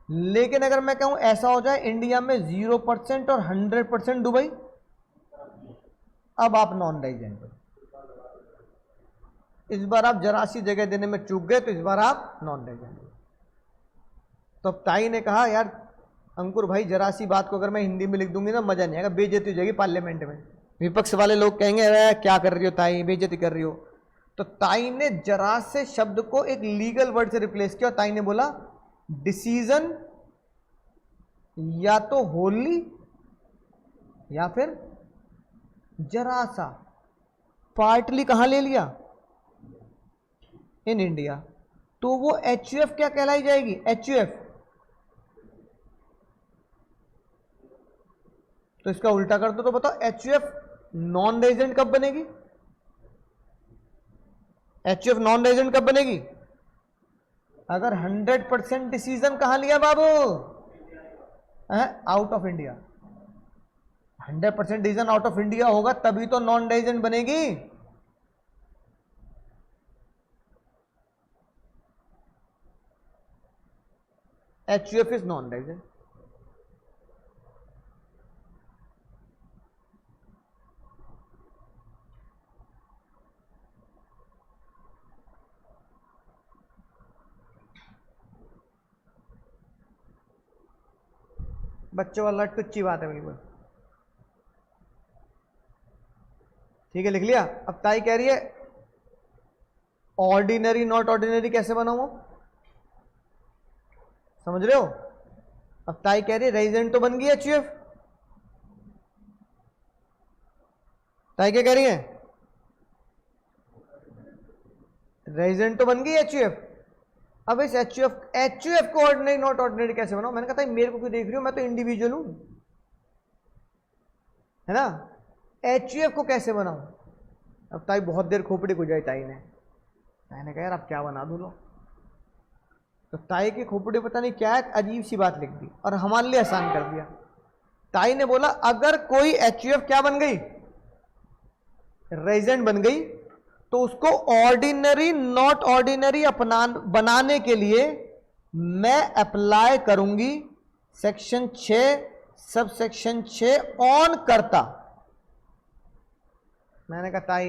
A: लेकिन अगर मैं कहूं ऐसा हो जाए इंडिया में 0% और 100% दुबई, अब आप नॉन रेजिडेंट हो। इस बार आप जरा सी जगह देने में चूक गए, तो इस बार आप नॉन रेजिडेंट हो। तो अब ताई ने कहा यार अंकुर भाई जरा सी बात को अगर मैं हिंदी में लिख दूंगी ना मजा नहीं आएगा, बेइज्जती हो जाएगी पार्लियामेंट में। विपक्ष वाले लोग कहेंगे अरे क्या कर रही हो ताई, बेइज्जती कर रही हो। तो ताई ने जरा से शब्द को एक लीगल वर्ड से रिप्लेस किया, ताई ने बोला डिसीजन या तो होली या फिर जरा सा। पार्टली कहां ले लिया? इन इंडिया। तो वो एचयूएफ क्या कहलाई जाएगी? एचयूएफ। तो इसका उल्टा कर दो तो बताओ एचयूएफ नॉन रेजिडेंट कब बनेगी? एचयूएफ नॉन रेजिडेंट कब बनेगी? अगर 100% डिसीजन कहां लिया बाबू? Out of India. 100% decision out of India होगा तभी तो नॉन रेजिडेंट बनेगी। HUF is non resident. बच्चों वाला टुच्ची बात है बिल्कुल। ठीक है, लिख लिया। अब ताई कह रही है ऑर्डिनरी नॉट ऑर्डिनरी कैसे बनाऊं? समझ रहे हो? अब ताई कह रही है रेजिडेंट तो बन गई एचयूएफ। ताई क्या कह रही है? रेजिडेंट तो बन गई एचयूएफ। अब इस एचयूएफ को ऑर्डिनरी नॉट ऑर्डिनरी कैसे बनाओ? मैंने कहा था मेरे को क्यों देख रही हो, मैं तो इंडिविजुअल हूं, है ना। एचयूएफ को कैसे बनाऊं? अब ताई बहुत देर खोपड़ी को जाए ताई ने कहा यार अब क्या बना दूं लो। तो ताई की खोपड़ी पता नहीं क्या है, अजीब सी बात लिख दी और हमारे लिए आसान कर दिया। ताई ने बोला अगर कोई एचयूएफ क्या बन गई? रेजिडेंट बन गई, तो उसको ऑर्डिनरी नॉट ऑर्डिनरी बनाने के लिए मैं अप्लाई करूंगी सेक्शन 6 सब सेक्शन 6 ऑन करता। मैंने कहा ताई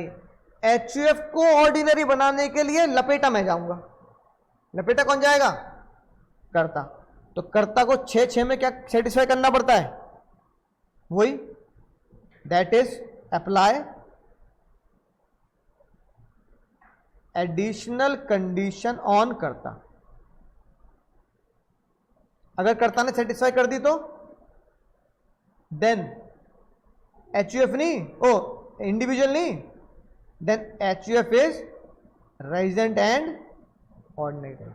A: एचयूएफ को ऑर्डिनरी बनाने के लिए लपेटा मैं जाऊंगा। लपेटा कौन जाएगा? कर्ता। तो कर्ता को 6 में क्या सेटिस्फाई करना पड़ता है? वही, that is apply additional condition on करता। अगर कर्ता ने सेटिस्फाई कर दी तो देन एचयूएफ नहीं, ओ इंडिविजुअल नहीं, then HUF is resident and ordinary.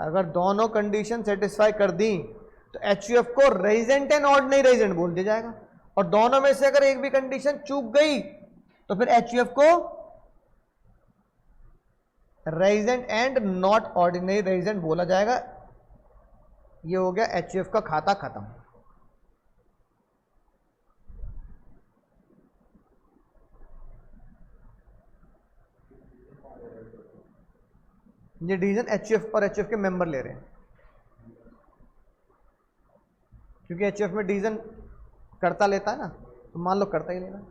A: अगर दोनों कंडीशन सेटिस्फाई कर दी तो HUF को रेजिडेंट एंड ऑर्डिनरी रेजिडेंट बोल दिया जाएगा, और दोनों में से अगर एक भी कंडीशन चूक गई तो फिर HUF को resident and not ordinary resident बोला जाएगा। ये हो गया HUF का खाता खत्म। ये डिवीजन HUF और HUF के मेंबर ले रहे हैं, क्योंकि HUF में डिवीजन करता लेता है ना, तो मान लो करता ही लेना।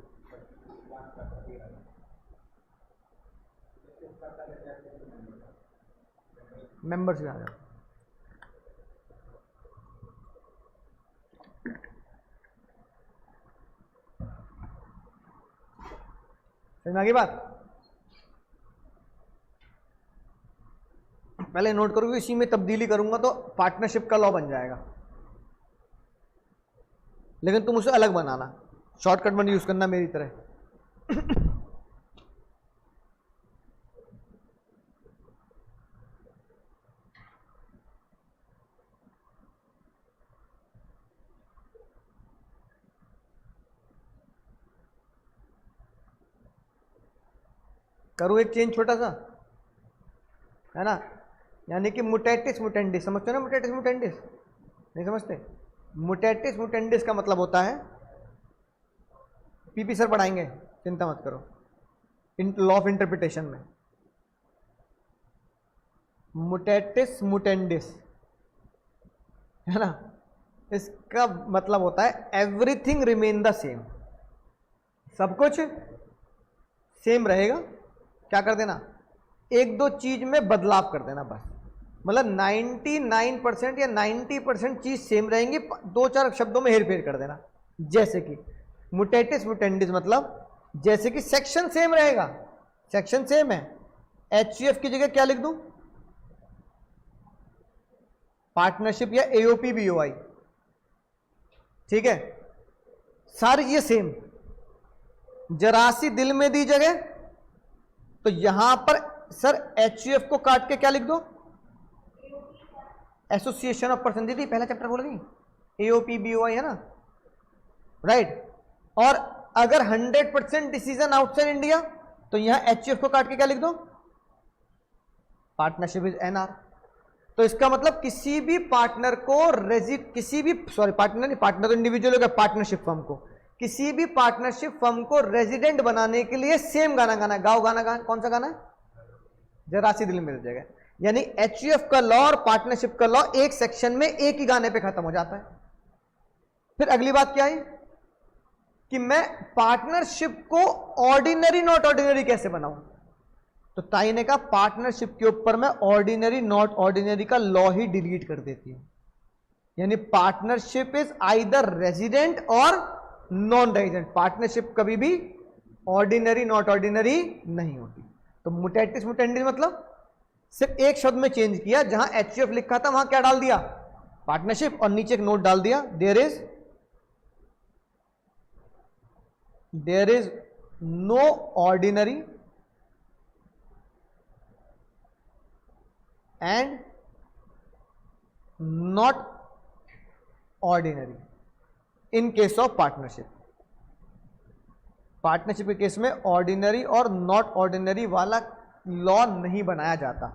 A: मेंबर से आ जाओ। समझ में आ गई बात? पहले नोट करोगे, इसी में तब्दीली करूंगा तो पार्टनरशिप का लॉ बन जाएगा, लेकिन तुम उसे अलग बनाना, शॉर्टकट मत यूज करना मेरी तरह। करूं एक चेंज छोटा सा, है ना, यानी कि मुटेटिस मुटेंडिस, समझते हो ना? मुटेटिस मुटेंडिस नहीं समझते? मुटेटिस मुटेंडिस का मतलब होता है, पीपी सर पढ़ाएंगे, चिंता मत करो, लॉ ऑफ इंटरप्रिटेशन में। मुटेटिस मुटेंडिस, है ना, इसका मतलब होता है एवरीथिंग रिमेन द सेम, सब कुछ सेम रहेगा, क्या कर देना, एक दो चीज में बदलाव कर देना बस। मतलब 99% या 90% चीज सेम रहेंगी, दो चार शब्दों में हेर फेर कर देना। जैसे कि मुटेटिस मुटेंडिस मतलब जैसे कि सेक्शन सेम रहेगा, सेक्शन सेम है, HUF की जगह क्या लिख दूं, पार्टनरशिप या AOP BOI, ठीक है, सारी ये सेम। जरा सी दिल में दी जगह तो यहां पर सर HUF को काट के क्या लिख दो, एसोसिएशन ऑफ पर्सन, दीदी पहला चैप्टर बोल गई, AOP BOI है ना, राइट। और अगर 100% डिसीजन आउटसाइड इंडिया तो यहां HUF को काट के क्या लिख दो, पार्टनरशिप इज NR। तो इसका मतलब किसी भी पार्टनर को पार्टनर तो इंडिविजुअल होगा, पार्टनरशिप फर्म को, किसी भी पार्टनरशिप फर्म को रेजिडेंट बनाने के लिए सेम गाना गाना है। गाओ गाना, कौन सा गाना है, जरा सी दिल में मिल जाएगा। यानी HUF का लॉ और पार्टनरशिप का लॉ एक सेक्शन में एक ही गाने पे खत्म हो जाता है। फिर अगली बात क्या है कि मैं पार्टनरशिप को ऑर्डिनरी नॉट ऑर्डिनरी कैसे बनाऊं, तो ताई ने कहा पार्टनरशिप के ऊपर मैं ऑर्डिनरी नॉट ऑर्डिनरी का लॉ ही डिलीट कर देती हूं। यानी पार्टनरशिप इज आइदर रेजिडेंट और नॉन रेजिडेंट, पार्टनरशिप कभी भी ऑर्डिनरी नॉट ऑर्डिनरी नहीं होती। तो मुटेटिस मुटेंडिस मतलब सिर्फ एक शब्द में चेंज किया, जहां HUF लिखा था वहां क्या डाल दिया, पार्टनरशिप, और नीचे एक नोट डाल दिया, there is no ordinary and not ordinary in case of partnership. Partnership के केस में ऑर्डिनरी और नॉट ऑर्डिनरी वाला लॉ नहीं बनाया जाता।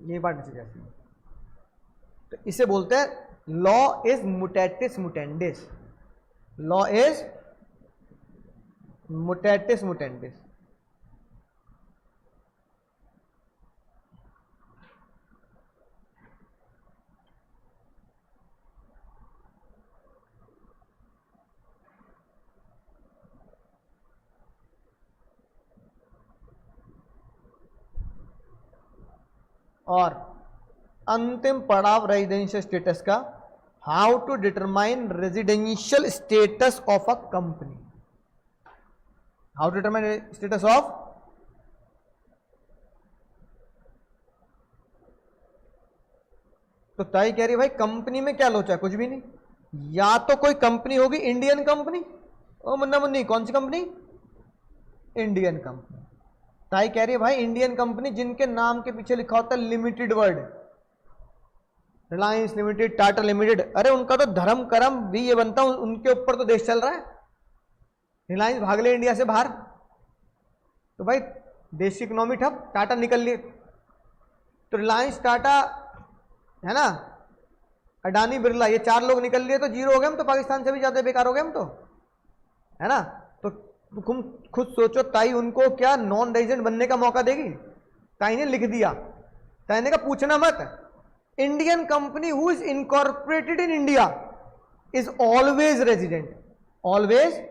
A: ये पार्टनरशिप जैसी, तो इसे बोलते हैं law is mutatis mutandis, law is mutatis mutandis. और अंतिम पड़ाव रेजिडेंशियल स्टेटस का, how to determine residential status of a company, how to determine status of, तो ताई कह रही भाई कंपनी में क्या लोचा है, कुछ भी नहीं, या तो कोई कंपनी होगी इंडियन कंपनी, ओ मुन्ना मुन्नी कौन सी कंपनी, इंडियन कंपनी। ताई कह रही है भाई इंडियन कंपनी जिनके नाम के पीछे लिखा होता है limited word, Reliance limited, Tata limited, अरे उनका तो धर्म कर्म भी ये बनता है, उनके ऊपर तो देश चल रहा है। रिलायंस भाग ले इंडिया से बाहर तो भाई देश की इकोनॉमी ठप, टाटा निकल लिए तो रिलायंस, टाटा, है ना, अडानी, बिरला, ये 4 लोग निकल लिए तो जीरो हो गए हम तो, पाकिस्तान से भी ज्यादा बेकार हो गए हम तो, है ना। तो तुम खुद सोचो, ताई उनको क्या नॉन रेजिडेंट बनने का मौका देगी? ताई ने लिख दिया, ताई ने कहा पूछना मत, Indian company who is incorporated in India is always resident, always.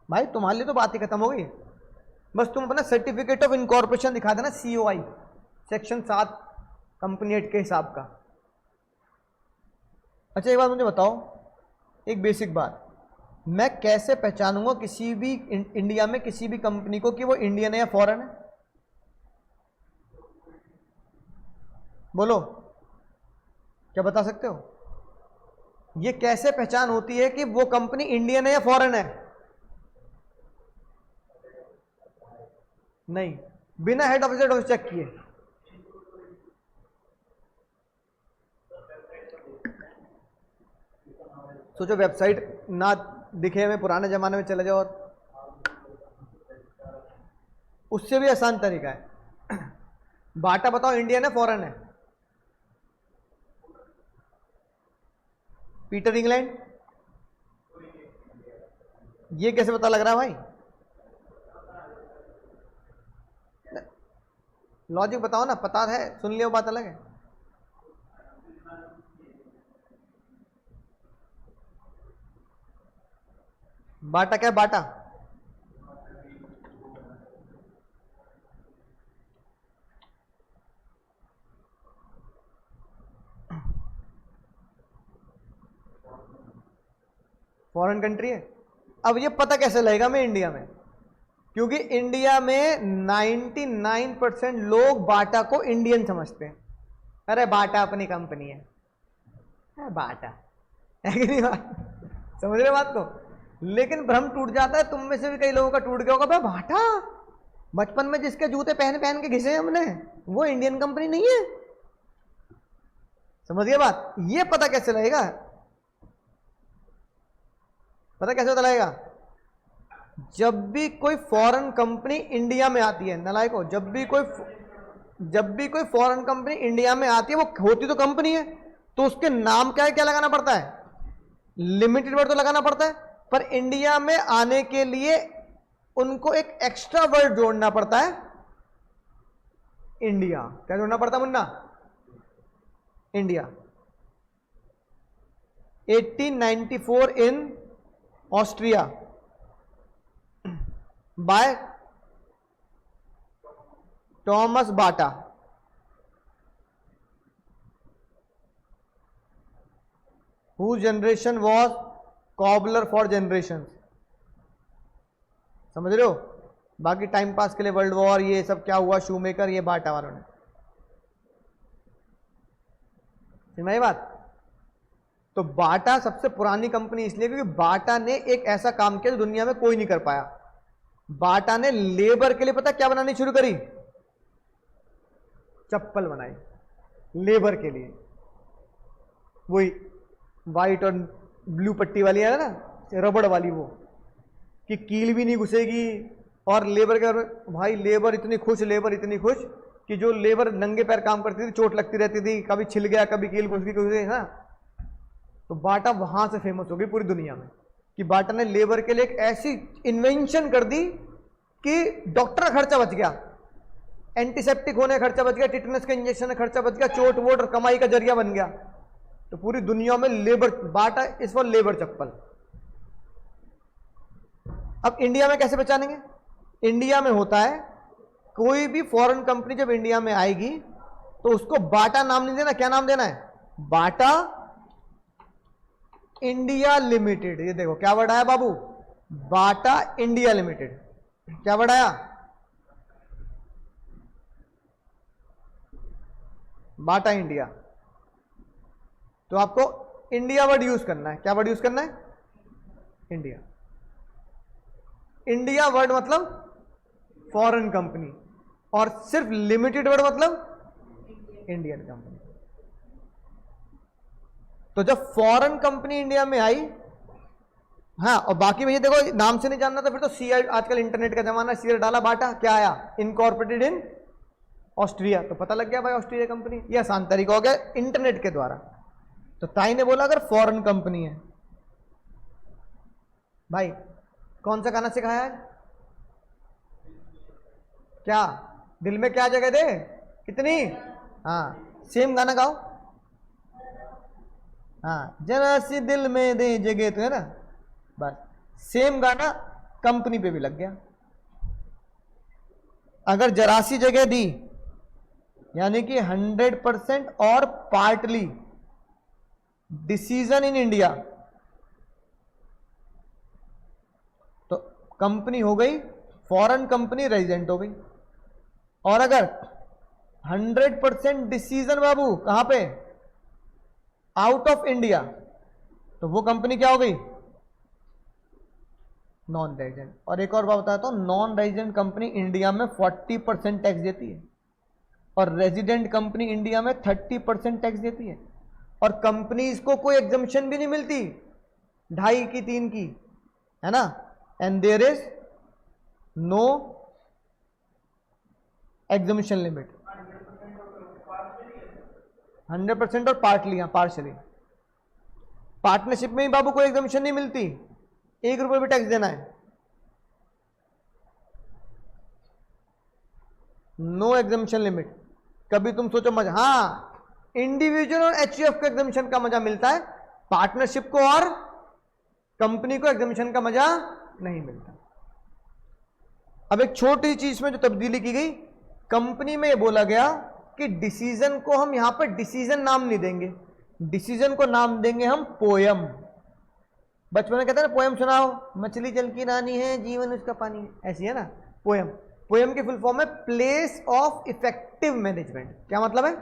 A: भाई तुम्हारे लिए तो बात ही खत्म हो गई, बस तुम अपना सर्टिफिकेट ऑफ इनकॉर्पोरेशन दिखा देना, COI सेक्शन 7 कंपनी एक्ट के हिसाब का। अच्छा एक बात मुझे बताओ, एक बेसिक बात, मैं कैसे पहचानूंगा किसी भी इंडिया में किसी भी कंपनी को कि वो इंडियन है या फॉरेन है? बोलो, क्या बता सकते हो? ये कैसे पहचान होती है कि वो कंपनी इंडियन है या फॉरेन है? नहीं, बिना हेड ऑफिस चेक किए। सोचो वेबसाइट ना दिखे हमें, पुराने जमाने में चले जाओ, और उससे भी आसान तरीका है। बाटा बताओ इंडियन है फॉरेन है? पीटर इंग्लैंड, ये कैसे पता लग रहा है भाई? लॉजिक बताओ ना, पता है, सुन लियो, बात अलग है। बाटा क्या है? बाटा फॉरेन कंट्री है। अब ये पता कैसे लगेगा मैं इंडिया में? क्योंकि इंडिया में 99% लोग बाटा को इंडियन समझते हैं। अरे बाटा अपनी कंपनी है, बाटा है कि नहीं बात? समझ रहे बात को? लेकिन भ्रम टूट जाता है, तुम में से भी कई लोगों का टूट गया होगा, भाई बाटा बचपन में जिसके जूते पहन पहन के घिसे हमने, वो इंडियन कंपनी नहीं है। समझ गए बात? ये पता कैसे लगेगा? पता कैसे पता लगेगा? जब भी कोई फॉरेन कंपनी इंडिया में आती है, नालायको, जब भी कोई फॉरेन कंपनी इंडिया में आती है, वो होती तो कंपनी है, तो उसके नाम क्या है, क्या लगाना पड़ता है? लिमिटेड वर्ड तो लगाना पड़ता है। पर इंडिया में आने के लिए उनको एक एक्स्ट्रा वर्ड जोड़ना पड़ता है, इंडिया। क्या जोड़ना पड़ता है मुन्ना? India. 1894 in Austria by Tomas Bata, whose generation was cobbler for generations। समझ रहे हो? बाकी टाइम पास के लिए वर्ल्ड वॉर ये सब क्या हुआ, शूमेकर, ये बाटा वालों ने। समझ बात? तो बाटा सबसे पुरानी कंपनी इसलिए क्योंकि बाटा ने एक ऐसा काम किया जो दुनिया में कोई नहीं कर पाया। बाटा ने लेबर के लिए पता क्या बनानी शुरू करी? चप्पल बनाई लेबर के लिए, वही वाइट और ब्लू पट्टी वाली है ना, रबड़ वाली, वो कि कील भी नहीं घुसेगी। और लेबर के भाई लेबर इतनी खुश कि जो लेबर नंगे पैर काम करती थी चोट लगती रहती थी, कभी छिल गया, कभी कील घुस गई, हाँ। तो बाटा वहां से फेमस हो गई पूरी दुनिया में कि बाटा ने लेबर के लिए एक ऐसी इन्वेंशन कर दी कि डॉक्टर का खर्चा बच गया, एंटीसेप्टिक होने का खर्चा बच गया, टिटनस के इंजेक्शन का खर्चा बच गया, चोट वोट और कमाई का जरिया बन गया। तो पूरी दुनिया में लेबर, बाटा इस पर लेबर चप्पल। अब इंडिया में कैसे पहचानेंगे? इंडिया में होता है, कोई भी फॉरेन कंपनी जब इंडिया में आएगी तो उसको बाटा नाम नहीं देना। क्या नाम देना है? Bata India limited. ये देखो क्या वर्ड आया बाबू, बाटा इंडिया लिमिटेड। क्या वर्ड आया? Bata India. तो आपको इंडिया वर्ड यूज करना है। क्या वर्ड यूज करना है? इंडिया। इंडिया वर्ड मतलब फॉरेन कंपनी। और सिर्फ लिमिटेड वर्ड मतलब इंडियन कंपनी। तो जब फॉरेन कंपनी इंडिया में आई, हाँ, और बाकी भैया देखो नाम से नहीं जानना तो फिर तो सीआई, आजकल इंटरनेट का जमाना, सीआई डाला बाटा, क्या आया, इनकॉर्पोरेटेड इन ऑस्ट्रिया, तो पता लग गया भाई ऑस्ट्रिया कंपनी। ये आसान तरीका हो गया इंटरनेट के द्वारा। तो ताई ने बोला अगर फॉरेन कंपनी है, भाई कौन सा गाना सिखाया है, क्या दिल में क्या जगह दे कितनी, हाँ सेम गाना गाओ, हाँ जरा सी दिल में दे जगह, तो है ना, बस सेम गाना कंपनी पे भी लग गया। अगर जरा सी जगह दी यानी कि 100% और पार्टली डिसीजन इन इंडिया, तो कंपनी हो गई फॉरेन कंपनी, रेजिडेंट हो गई। और अगर 100% डिसीजन बाबू कहां पे, आउट ऑफ इंडिया, तो वो कंपनी क्या हो गई, नॉन रेजिडेंट। और एक और बात बताता हूं, नॉन रेजिडेंट कंपनी इंडिया में 40% टैक्स देती है और रेजिडेंट कंपनी इंडिया में 30% टैक्स देती है। और कंपनीज को कोई एग्जम्पशन भी नहीं मिलती, 2.5 की 3 की, है ना, and there is no exemption limit, 100% और पार्टली, हाँ पार्शली। पार्टनरशिप में ही बाबू कोई एग्जम्पशन नहीं मिलती, 1 रुपये भी टैक्स देना है, नो एग्जम्पशन लिमिट। कभी तुम सोचो मजा, हाँ इंडिविजुअल और एचयूएफ को एग्जम्पशन का मजा मिलता है, पार्टनरशिप को और कंपनी को एग्जम्पशन का मजा नहीं मिलता। अब एक छोटी चीज में जो तब्दीली की गई, कंपनी में ये बोला गया कि डिसीजन को हम यहां पर डिसीजन नाम नहीं देंगे, डिसीजन को नाम देंगे हम पोयम। बचपन में कहते हैं ना पोयम सुनाओ, मछली जल की रानी है जीवन उसका पानी है, ऐसी है ना पोयम। पोयम की फुल फॉर्म है प्लेस ऑफ इफेक्टिव मैनेजमेंट। क्या मतलब है,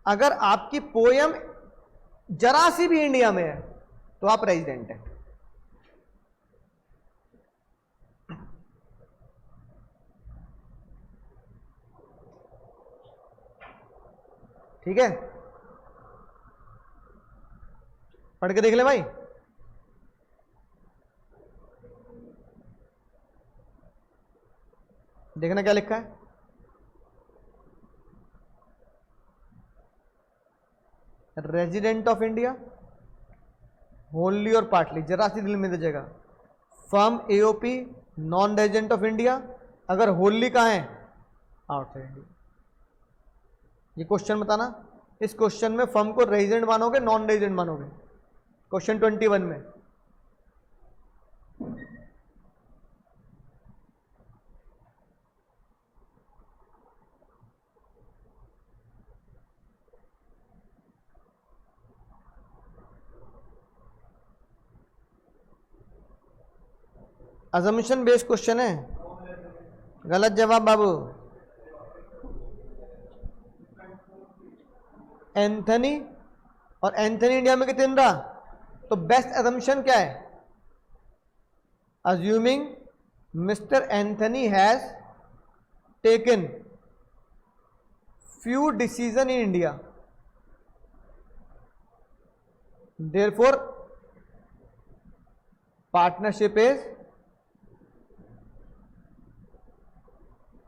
A: अगर आपकी पोयम जरा सी भी इंडिया में है तो आप रेजिडेंट हैं। ठीक है, पढ़ के देख ले भाई। देखना क्या लिखा है, रेजिडेंट ऑफ इंडिया होनली और पार्टली, जरा सी दिल में दीजिएगा, firm AOP non resident of India, अगर होनली कहां है, आउटसाइड इंडिया। ये क्वेश्चन बताना, इस क्वेश्चन में फर्म को रेजिडेंट मानोगे नॉन रेजिडेंट मानोगे, क्वेश्चन 21 में। अजम्पशन बेस्ड क्वेश्चन है, गलत जवाब बाबू। एंथनी, और एंथनी इंडिया में कितने रहा, तो बेस्ट अजम्पशन क्या है, assuming mister Anthony has taken few decision in India, therefore partnership is,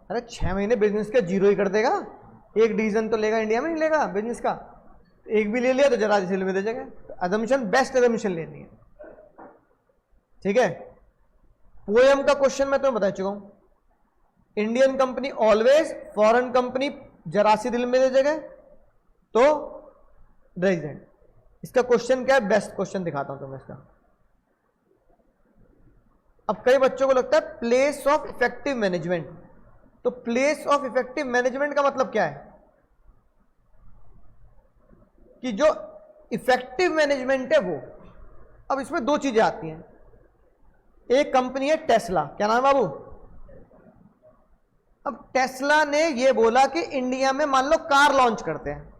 A: अरे 6 महीने बिजनेस का जीरो ही कर देगा, एक डिसीजन तो लेगा इंडिया में, नहीं लेगा बिजनेस का, एक भी ले लिया तो जरा दिल में दे जाएगा। अजम्पशन बेस्ट अजम्पशन लेनी है, ठीक है। पोयम का क्वेश्चन मैं तुम्हें बता चुका हूं, Indian company always, foreign company जरा सी दिल में दे जगह तो रेजिडेंट। इसका क्वेश्चन क्या है, बेस्ट क्वेश्चन दिखाता हूं तुम्हें इसका। अब कई बच्चों को लगता है प्लेस ऑफ इफेक्टिव मैनेजमेंट, तो प्लेस ऑफ इफेक्टिव मैनेजमेंट का मतलब क्या है कि जो इफेक्टिव मैनेजमेंट है वो, अब इसमें 2 चीजें आती हैं। एक कंपनी है टेस्ला, क्या नाम है बाबू, अब टेस्ला ने ये बोला कि इंडिया में मान लो कार लॉन्च करते हैं,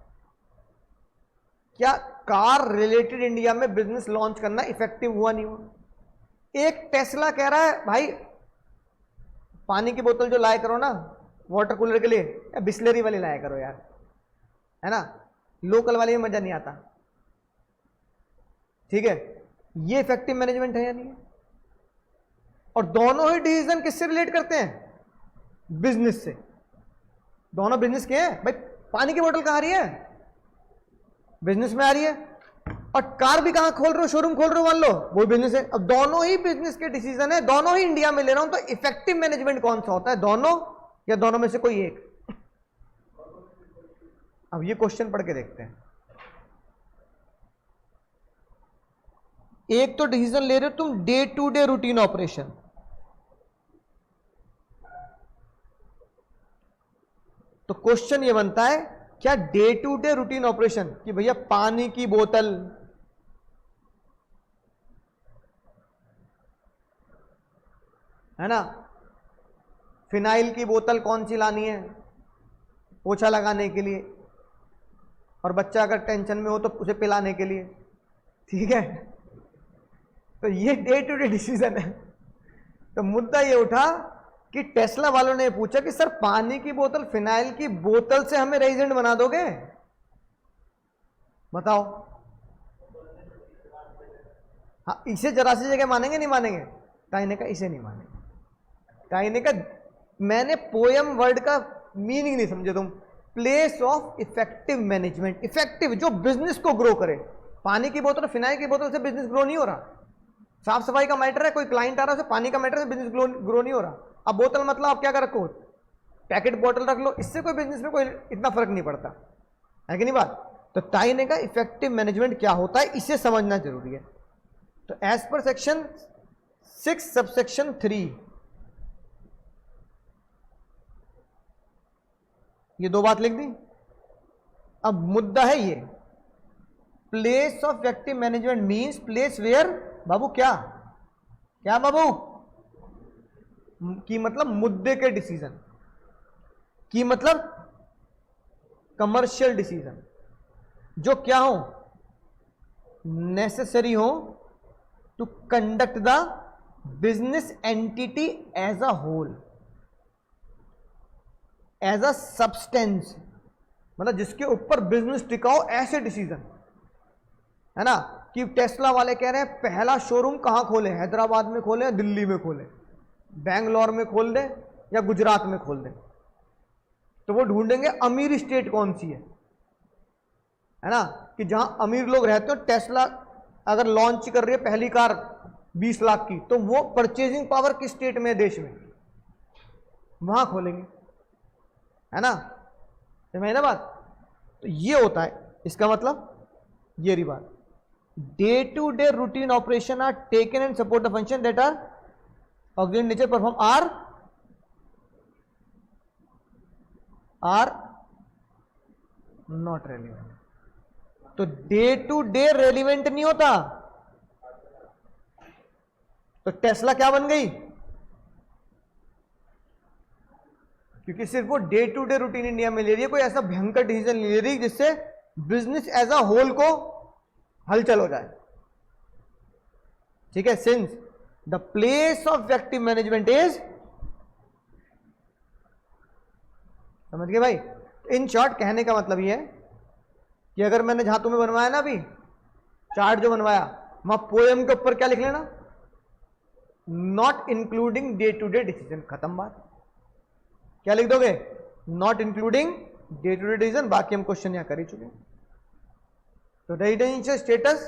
A: क्या कार रिलेटेड इंडिया में बिजनेस लॉन्च करना इफेक्टिव हुआ नहीं हुआ। एक टेस्ला कह रहा है भाई पानी की बोतल जो लाया करो ना वाटर कूलर के लिए, या बिस्लरी वाली लाया करो यार, है ना, लोकल वाली में मजा नहीं आता। ठीक है, ये इफेक्टिव मैनेजमेंट है या नहीं है? और दोनों ही डिसीजन किससे रिलेट करते हैं? बिजनेस से। दोनों बिजनेस के हैं भाई। पानी की बोतल कहां आ रही है? बिजनेस में आ रही है। और कार भी कहां खोल रहे हो? शोरूम खोल रहे हो मान लो, वो बिजनेस है। अब दोनों ही बिजनेस के डिसीजन है, दोनों ही इंडिया में ले रहा हूं, तो इफेक्टिव मैनेजमेंट कौन सा होता है? दोनों या दोनों में से कोई एक? अब ये क्वेश्चन पढ़ के देखते हैं। एक तो डिसीजन ले रहे हो तुम day to day routine operation, तो क्वेश्चन ये बनता है क्या day to day routine operation कि भैया पानी की बोतल, है ना, फिनाइल की बोतल कौन सी लानी है पोछा लगाने के लिए, और बच्चा अगर टेंशन में हो तो उसे पिलाने के लिए, ठीक है, तो ये डे टू डे डिसीजन है। तो मुद्दा ये उठा कि टेस्ला वालों ने पूछा कि सर पानी की बोतल फिनाइल की बोतल से हमें रेजिडेंट बना दोगे? बताओ। हाँ, इसे जरा सी जगह मानेंगे नहीं मानेंगे? टाई ने कहा इसे नहीं मानेंगे। टाई ने कहा मैंने पोयम वर्ड का मीनिंग नहीं समझे तुम। Place of effective management, effective जो बिजनेस को ग्रो करे। पानी की बोतल फिनाइल की बोतल से बिजनेस ग्रो नहीं हो रहा। साफ सफाई का मैटर है, कोई क्लाइंट आ रहा है उसे पानी का मैटर है, बिजनेस ग्रो नहीं हो रहा। अब बोतल मतलब आप क्या कर रखो, पैकेट बोतल रख लो, इससे कोई बिजनेस में कोई इतना फर्क नहीं पड़ता है कि नहीं बात? तो टाई ने कहा इफेक्टिव मैनेजमेंट क्या होता है इसे समझना जरूरी है। तो एज पर सेक्शन 6 सबसेक्शन 3 ये दो बात लिख दी। अब मुद्दा है ये, place of effective management means place where, बाबू क्या क्या बाबू की मतलब मुद्दे के डिसीजन, की मतलब कमर्शियल डिसीजन जो क्या हो, नेसेसरी हो to conduct the business entity as a whole, as a substance, मतलब जिसके ऊपर बिजनेस टिकाओ, ऐसे डिसीजन, है ना। कि टेस्ला वाले कह रहे हैं पहला शोरूम कहां खोले, हैदराबाद में खोले, दिल्ली में खोले, बेंगलोर में खोल दे या गुजरात में खोल दे, तो वो ढूंढेंगे अमीर स्टेट कौन सी है ना, कि जहां अमीर लोग रहते हो। टेस्ला अगर लॉन्च कर रही है पहली कार 20 लाख की, तो वो परचेजिंग पावर किस स्टेट में है, देश में, वहां खोलेंगे, है ना, समझ ना बात। तो ये होता है, इसका मतलब ये रही बात। Day to day routine operation are taken and support the function that are oxidant nature perform are not relevant. तो डे टू डे रेलिवेंट नहीं होता, तो टेस्ला क्या बन गई? क्योंकि सिर्फ वो day to day routine India में ले रही है, कोई ऐसा भयंकर डिसीजन नहीं ले रही जिससे बिजनेस एज अ होल को हलचल हो जाए, ठीक है। Since the place of effective management is, समझ गए भाई। इन शॉर्ट कहने का मतलब ये है कि अगर मैंने जहां तुम्हें बनवाया ना अभी चार्ट जो बनवाया, वहां पोएम के ऊपर क्या लिख लेना, not including day to day decision, खत्म बात। क्या लिख दोगे? Not including day to day decision. बाकी हम क्वेश्चन यहां कर ही चुके। तो रेजिडेंशियल स्टेटस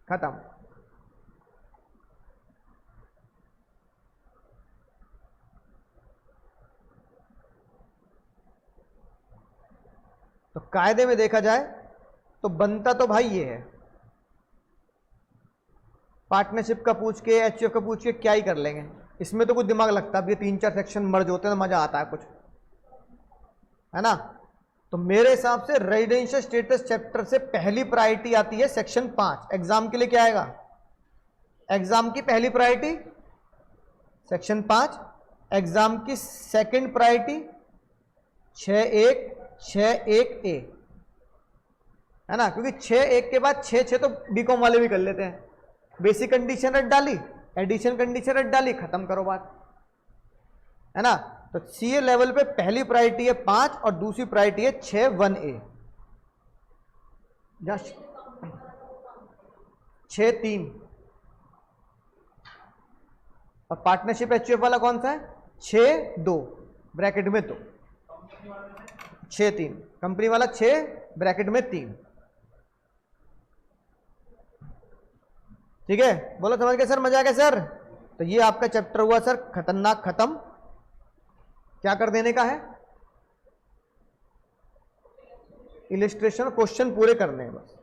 A: खत्म। तो कायदे में देखा जाए तो बनता तो भाई ये है, पार्टनरशिप का पूछ के, एचयूएफ का पूछ के क्या ही कर लेंगे, इसमें तो कुछ दिमाग लगता है। अब ये 3-4 सेक्शन मर्ज होते हैं तो मजा आता है कुछ, है ना। तो मेरे हिसाब से रेजिडेंशियल स्टेटस चैप्टर से पहली प्रायोरिटी आती है सेक्शन 5। एग्जाम के लिए क्या आएगा? एग्जाम की पहली प्रायोरिटी सेक्शन 5, एग्जाम की सेकंड प्रायोरिटी 6.1 6.1 ए, है ना, क्योंकि 6.1 के बाद 6.6 तो बीकॉम वाले भी कर लेते हैं। बेसिक कंडीशन रट डाली, एडिशन कंडीशन रट डाली, खत्म करो बात, है ना। तो सीए लेवल पे पहली प्रायोरिटी है 5 और दूसरी प्रायोरिटी है 6 1A, 6 3। और पार्टनरशिप एचयूएफ वाला कौन सा है? 6 2 ब्रैकेट में 2, 6 3। कंपनी वाला 6 ब्रैकेट में 3। ठीक है, बोलो समझ गए सर? मजा आ गया सर? तो ये आपका चैप्टर हुआ सर खतरनाक खत्म। क्या कर देने का है? इलिस्ट्रेशन क्वेश्चन पूरे करने हैं बस।